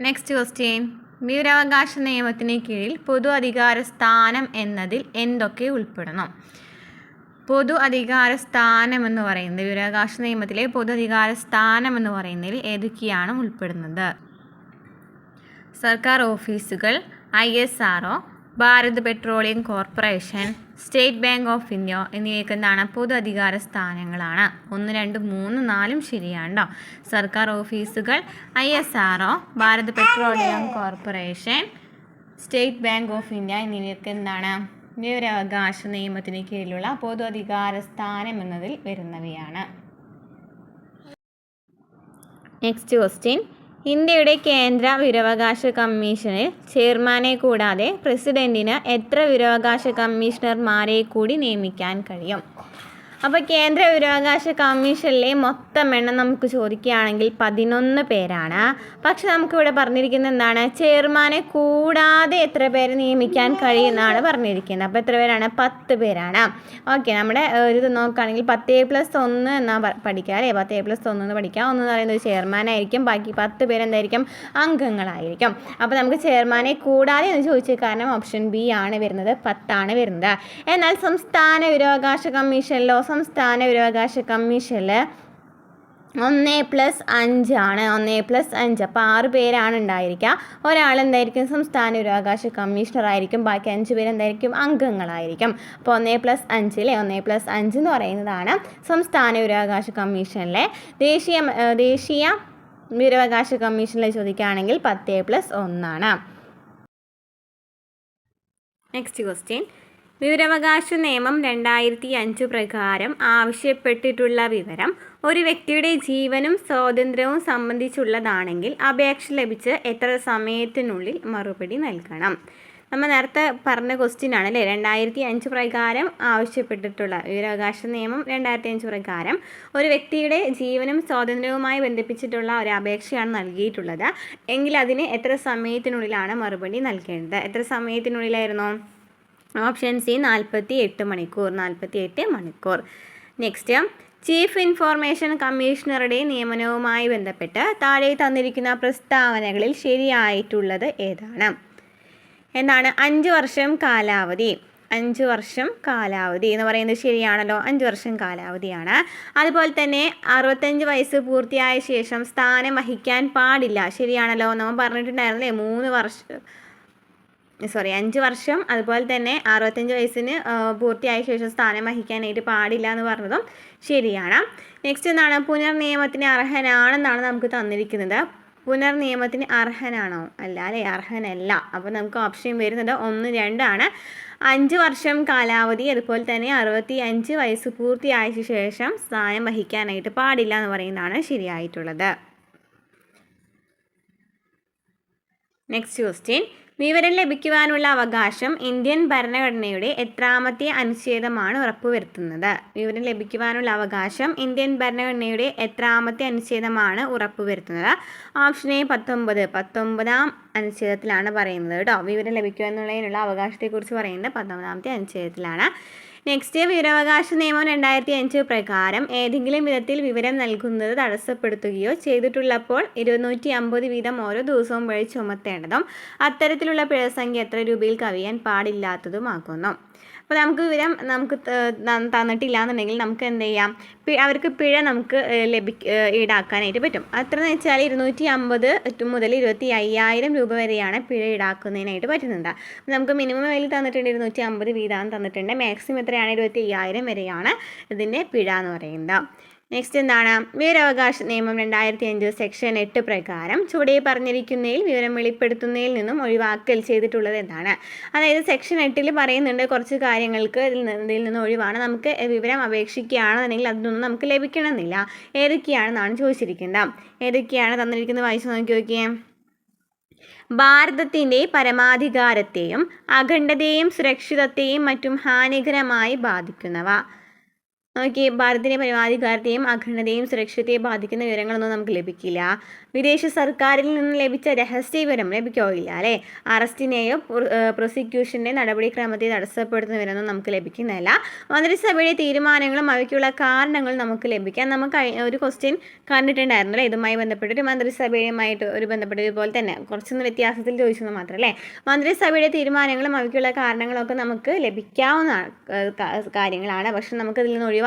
[SPEAKER 1] Next question. വിവരാവകാശ നിയമത്തിന് കീഴിൽ പൊതു അധികാര സ്ഥാനം എന്നതിൽ എന്തൊക്കെ ഉൾപ്പെടുന്നു? പൊതു അധികാര സ്ഥാനം എന്ന് പറയുന്നത്, വിവരാവകാശ നിയമത്തിലെ പൊതു അധികാര സ്ഥാനം എന്ന് പറയുന്നതിൽ ഏതൊക്കെയാണ് ഉൾപ്പെടുന്നത്? സർക്കാർ ഓഫീസുകൾ, ISRO, Bharat petroleum corporation, state bank of India എന്നിവയൊക്കെ എന്താണ്? പൊതു അധികാര സ്ഥാനങ്ങളാണ്. 1, 2, 3, 4 ശരിയാണോ? സർക്കാർ ഓഫീസുകൾ, ISRO, Bharat petroleum corporation, state bank of India എന്നിവയൊക്കെ എന്താണ്? വിവരാവകാശ നിയമത്തിന് കീഴിലുള്ള പൊതു അധികാര സ്ഥാനം എന്നതിൽ വരുന്നവയാണ്. Next question. ഇന്ത്യയുടെ കേന്ദ്ര വിവരാവകാശ കമ്മീഷനിൽ ചെയർമാനെ കൂടാതെ പ്രസിഡന്റിന് എത്ര വിവരാവകാശ കമ്മീഷണർമാരെ കൂടി നിയമിക്കാൻ കഴിയും? അപ്പോൾ കേന്ദ്ര വിവരാവകാശ കമ്മീഷനിലെ മൊത്തം എണ്ണം നമുക്ക് ചോദിക്കുകയാണെങ്കിൽ 11 പേരാണ്. പക്ഷെ നമുക്കിവിടെ പറഞ്ഞിരിക്കുന്നത് എന്താണ്? ചെയർമാനെ കൂടാതെ എത്ര പേരെ നിയമിക്കാൻ കഴിയുമെന്നാണ് പറഞ്ഞിരിക്കുന്നത്. അപ്പോൾ എത്ര പേരാണ്? 10 പേരാണ്. ഓക്കെ, നമ്മുടെ ഇത് നോക്കുകയാണെങ്കിൽ 10+1 എന്നാ പഠിക്കുക അല്ലേ? 10+1 എന്ന് പഠിക്കാം. 1 എന്ന് പറയുന്നത് ചെയർമാനായിരിക്കും, ബാക്കി 10 പേരെന്തായിരിക്കും? അംഗങ്ങളായിരിക്കും. അപ്പോൾ നമുക്ക് ചെയർമാനെ കൂടാതെ എന്ന് ചോദിച്ച കാരണം ഓപ്ഷൻ ബി ആണ് വരുന്നത്. 10 ആണ് വരുന്നത്. എന്നാൽ സംസ്ഥാന വിവരാവകാശ കമ്മീഷനിലോ സംസ്ഥാന വിവരാവകാശ കമ്മീഷനിൽ 1+5 ആണ്. 1+5. അപ്പോൾ 6 പേരാണ് ഉണ്ടായിരിക്കുക. ഒരാൾ എന്തായിരിക്കും? സംസ്ഥാന വിവരാവകാശ കമ്മീഷണർ ആയിരിക്കും. ബാക്കി 5 പേര് എന്തായിരിക്കും? അംഗങ്ങളായിരിക്കും. അപ്പോൾ 1+5 അല്ലേ? 1+5 എന്ന് പറയുന്നതാണ് സംസ്ഥാന വിവരാവകാശ കമ്മീഷനിലെ. ദേശീയ വിവരാവകാശ കമ്മീഷനിൽ ചോദിക്കുകയാണെങ്കിൽ 10+1 ആണ്. Next question. വിവരാവകാശ നിയമം 2005 പ്രകാരം ആവശ്യപ്പെട്ടിട്ടുള്ള വിവരം ഒരു വ്യക്തിയുടെ ജീവനും സ്വാതന്ത്ര്യവും സംബന്ധിച്ചുള്ളതാണെങ്കിൽ അപേക്ഷ ലഭിച്ച് എത്ര സമയത്തിനുള്ളിൽ മറുപടി നൽകണം? നമ്മൾ നേരത്തെ പറഞ്ഞ ക്വസ്റ്റ്യൻ ആണ് അല്ലേ? 2005 പ്രകാരം ആവശ്യപ്പെട്ടിട്ടുള്ള വിവരാവകാശ നിയമം 2005 പ്രകാരം ഒരു വ്യക്തിയുടെ ജീവനും സ്വാതന്ത്ര്യവുമായി ബന്ധിപ്പിച്ചിട്ടുള്ള ഒരു അപേക്ഷയാണ് നൽകിയിട്ടുള്ളത് എങ്കിൽ അതിന് എത്ര സമയത്തിനുള്ളിലാണ് മറുപടി നൽകേണ്ടത്? എത്ര സമയത്തിനുള്ളിലായിരുന്നു? ഓപ്ഷൻ സി 48 മണിക്കൂർ. 48 മണിക്കൂർ. നെക്സ്റ്റ്. ചീഫ് ഇൻഫോർമേഷൻ കമ്മീഷണറുടെ നിയമനവുമായി ബന്ധപ്പെട്ട് താഴെ തന്നിരിക്കുന്ന പ്രസ്താവനകളിൽ ശരിയായിട്ടുള്ളത് ഏതാണ്? എന്താണ്? 5 വർഷം കാലാവധി. 5 വർഷം കാലാവധി എന്ന് പറയുന്നത് ശരിയാണല്ലോ. 5 വർഷം കാലാവധിയാണ്. അതുപോലെ തന്നെ 65 വയസ്സ് പൂർത്തിയായ ശേഷം സ്ഥാനം വഹിക്കാൻ പാടില്ല. ശരിയാണല്ലോ. നമ്മൾ പറഞ്ഞിട്ടുണ്ടായിരുന്നില്ലേ 5 വർഷം. അതുപോലെ തന്നെ 65 വയസ്സിന് പൂർത്തിയായ ശേഷം സ്ഥാനം വഹിക്കാനായിട്ട് പാടില്ല എന്ന് പറഞ്ഞതും ശരിയാണ്. നെക്സ്റ്റ് എന്താണ്? പുനർനിയമത്തിന് അർഹനാണെന്നാണ് നമുക്ക് തന്നിരിക്കുന്നത്. പുനർനിയമത്തിന് അർഹനാണോ? അല്ല അല്ലേ? അർഹനല്ല. അപ്പോൾ നമുക്ക് ഓപ്ഷൻ വരുന്നത് 1, 2 ആണ്. 5 വർഷം കാലാവധി, അതുപോലെ തന്നെ 65 വയസ്സ് പൂർത്തിയായ ശേഷം സ്ഥാനം വഹിക്കാനായിട്ട് പാടില്ല എന്ന് പറയുന്നതാണ് ശരിയായിട്ടുള്ളത്. Next question. വിവരം ലഭിക്കുവാനുള്ള അവകാശം ഇന്ത്യൻ ഭരണഘടനയുടെ എത്രാമത്തെ അനുച്ഛേദമാണ് ഉറപ്പുവരുത്തുന്നത്? വിവരം ലഭിക്കുവാനുള്ള അവകാശം ഇന്ത്യൻ ഭരണഘടനയുടെ എത്രാമത്തെ അനുച്ഛേദമാണ് ഉറപ്പുവരുത്തുന്നത്? ഓപ്ഷൻ എ 19-ാം അനുച്ഛേദത്തിലാണ് പറയുന്നത് കേട്ടോ. വിവരം ലഭിക്കുക എന്നുള്ളതിനുള്ള അവകാശത്തെക്കുറിച്ച് പറയുന്നത് 19ാമത്തെ അനുച്ഛേദത്തിലാണ്. നെക്സ്റ്റ്, വിവരാവകാശ നിയമം 2005 പ്രകാരം ഏതെങ്കിലും വിധത്തിൽ വിവരം നൽകുന്നത് തടസ്സപ്പെടുത്തുകയോ ചെയ്തിട്ടുള്ളപ്പോൾ 250 വീതം ഓരോ ദിവസവും വഴി ചുമത്തേണ്ടതും അത്തരത്തിലുള്ള പിഴസംഖ്യ എത്ര രൂപയിൽ കവിയാൻ പാടില്ലാത്തതുമാക്കുന്നു. അപ്പോൾ നമുക്ക് വിവരം തന്നിട്ടില്ല എന്നുണ്ടെങ്കിൽ നമുക്ക് എന്ത് ചെയ്യാം, അവർക്ക് പിഴ നമുക്ക് ഈടാക്കാനായിട്ട് പറ്റും. അത്രയെന്ന് വെച്ചാൽ 250 മുതൽ 25,000 രൂപ വരെയാണ് പിഴ ഈടാക്കുന്നതിനായിട്ട് പറ്റുന്നത്. നമുക്ക് മിനിമം വില തന്നിട്ടുണ്ട് 250 വീതം തന്നിട്ടുണ്ട്. മാക്സിമം എത്രയാണ് 25,000 വരെയാണ് ഇതിൻ്റെ പിഴ എന്ന് പറയുന്നത്. നെക്സ്റ്റ് എന്താണ്, വിവരാവകാശ നിയമം 2005 സെക്ഷൻ 8 പ്രകാരം ചുവടെ പറഞ്ഞിരിക്കുന്നതിൽ വിവരം വെളിപ്പെടുത്തുന്നതിൽ നിന്നും ഒഴിവാക്കൽ ചെയ്തിട്ടുള്ളത് എന്താണ്? അതായത് സെക്ഷൻ 8 പറയുന്നുണ്ട് കുറച്ച് കാര്യങ്ങൾക്ക് ഇതിൽ നിന്ന് ഒഴിവാണ്. നമുക്ക് വിവരം അപേക്ഷിക്കുകയാണെന്നുണ്ടെങ്കിൽ അതൊന്നും നമുക്ക് ലഭിക്കണമെന്നില്ല. ഏതൊക്കെയാണെന്നാണ് ചോദിച്ചിരിക്കുന്നത്. ഏതൊക്കെയാണ് തന്നിരിക്കുന്നത്, വായിച്ച് നോക്കി നോക്കിയേ. ഭാരതത്തിൻ്റെ പരമാധികാരത്തെയും അഖണ്ഡതയെയും സുരക്ഷിതത്തെയും മറ്റും ഹാനികരമായി ബാധിക്കുന്നവ. നോക്കി, ഭാരതത്തിൻ്റെ പരമാധികാരത്തെയും അഖണ്ഡതയെയും സുരക്ഷയെയും ബാധിക്കുന്ന വിവരങ്ങളൊന്നും നമുക്ക് ലഭിക്കില്ല. വിദേശ സർക്കാരിൽ നിന്ന് ലഭിച്ച രഹസ്യ വിവരം ലഭിക്കില്ല അല്ലേ. അറസ്റ്റിനെയോ പ്രോസിക്യൂഷൻ്റെ നടപടിക്രമത്തെ തടസ്സപ്പെടുത്തുന്ന വിവരമൊന്നും നമുക്ക് ലഭിക്കുന്നില്ല. മന്ത്രിസഭയുടെ തീരുമാനങ്ങളും അവയ്ക്കുള്ള കാരണങ്ങളും നമുക്ക് ലഭിക്കാം. നമുക്ക് ഒരു ക്വസ്റ്റ്യൻ കണ്ടിട്ടുണ്ടായിരുന്നു അല്ലേ, ഇതുമായി ബന്ധപ്പെട്ട് ഒരു മന്ത്രിസഭയുമായിട്ട് ഒരു ബന്ധപ്പെട്ടതുപോലെ തന്നെ കുറച്ചൊന്ന് വ്യത്യാസത്തിൽ ചോദിച്ചെന്ന് മാത്രം അല്ലേ. മന്ത്രിസഭയുടെ തീരുമാനങ്ങളും അവയ്ക്കുള്ള കാരണങ്ങളൊക്കെ നമുക്ക് ലഭിക്കാവുന്ന കാര്യങ്ങളാണ്. പക്ഷെ നമുക്കതിൽ നിന്ന്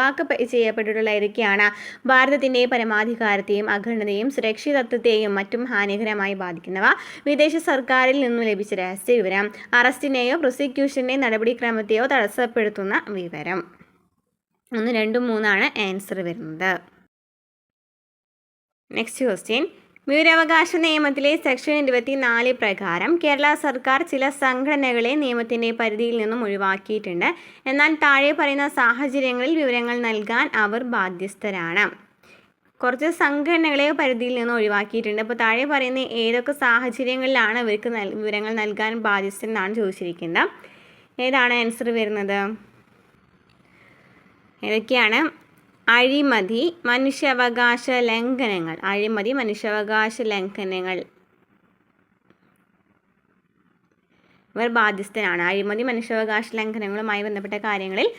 [SPEAKER 1] ചെയ്യപ്പെട്ടിട്ടുള്ള ഏതൊക്കെയാണ്? ഭാരതത്തിൻ്റെ പരമാധികാരത്തെയും അഖണ്ഡതയും സുരക്ഷിതത്വത്തെയും മറ്റും ഹാനികരമായി ബാധിക്കുന്നവ, വിദേശ സർക്കാരിൽ നിന്നും ലഭിച്ച രഹസ്യ വിവരം, അറസ്റ്റിനെയോ പ്രോസിക്യൂഷൻ്റെ നടപടിക്രമത്തെയോ തടസ്സപ്പെടുത്തുന്ന വിവരം. 1, 2, 3 ആൻസർ വരുന്നത്. നെക്സ്റ്റ് ക്വസ്റ്റ്യൻ, വിവരാവകാശ നിയമത്തിലെ സെക്ഷൻ 24 പ്രകാരം കേരള സർക്കാർ ചില സംഘടനകളെ നിയമത്തിൻ്റെ പരിധിയിൽ നിന്നും ഒഴിവാക്കിയിട്ടുണ്ട്. എന്നാൽ താഴെ പറയുന്ന സാഹചര്യങ്ങളിൽ വിവരങ്ങൾ നൽകാൻ അവർ ബാധ്യസ്ഥരാണ്. കുറച്ച് സംഘടനകളെ പരിധിയിൽ നിന്ന് ഒഴിവാക്കിയിട്ടുണ്ട്. അപ്പോൾ താഴെ പറയുന്ന ഏതൊക്കെ സാഹചര്യങ്ങളിലാണ് അവർക്ക് വിവരങ്ങൾ നൽകാൻ ബാധ്യസ്ഥരെന്നാണ് ചോദിച്ചിരിക്കുന്നത്. ഏതാണ് ആൻസർ വരുന്നത്? ഏതൊക്കെയാണ്? അഴിമതി, മനുഷ്യാവകാശ ലംഘനങ്ങൾ. അഴിമതി, മനുഷ്യാവകാശ ലംഘനങ്ങൾ ഇവർ ബാധ്യസ്ഥനാണ്. അഴിമതി, മനുഷ്യാവകാശ ലംഘനങ്ങളുമായി ബന്ധപ്പെട്ട കാര്യങ്ങളിൽ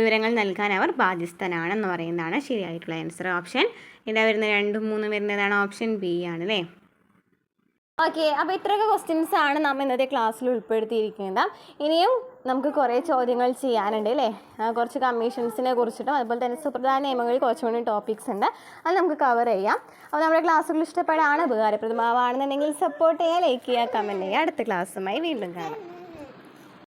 [SPEAKER 1] വിവരങ്ങൾ നൽകാൻ അവർ ബാധ്യസ്ഥനാണെന്ന് പറയുന്നതാണ് ശരിയായിട്ടുള്ള ആൻസർ. ഓപ്ഷൻ ഇതാ വരുന്നത് 2, 3 വരുന്നതാണ് ഓപ്ഷൻ ബി ആണ് അല്ലേ. ഓക്കെ, അപ്പോൾ ഇത്രയൊക്കെ ക്വസ്റ്റ്യൻസ് ആണ് നമ്മൾ ഇന്നത്തെ ക്ലാസ്സിൽ ഉൾപ്പെടുത്തിയിരിക്കുന്നത്. ഇനിയും നമുക്ക് കുറേ ചോദ്യങ്ങൾ ചെയ്യാനുണ്ട് അല്ലേ. കുറച്ച് കമ്മീഷൻസിനെ കുറിച്ചിട്ടും അതുപോലെ തന്നെ സുപ്രധാന നിയമങ്ങളിൽ കുറച്ചുകൂടി ടോപ്പിക്സ് ഉണ്ട്, അത് നമുക്ക് കവർ ചെയ്യാം. അപ്പോൾ നമ്മുടെ ക്ലാസ്സുകൾ ഇഷ്ടപ്പെടാണ് ഉപകാരപ്രദമാണെന്നുണ്ടെങ്കിൽ സപ്പോർട്ട് ചെയ്യുക, ലൈക്ക് ചെയ്യുക, കമൻറ്റ് ചെയ്യുക. അടുത്ത ക്ലാസ്സുമായി വീണ്ടും കാണാം.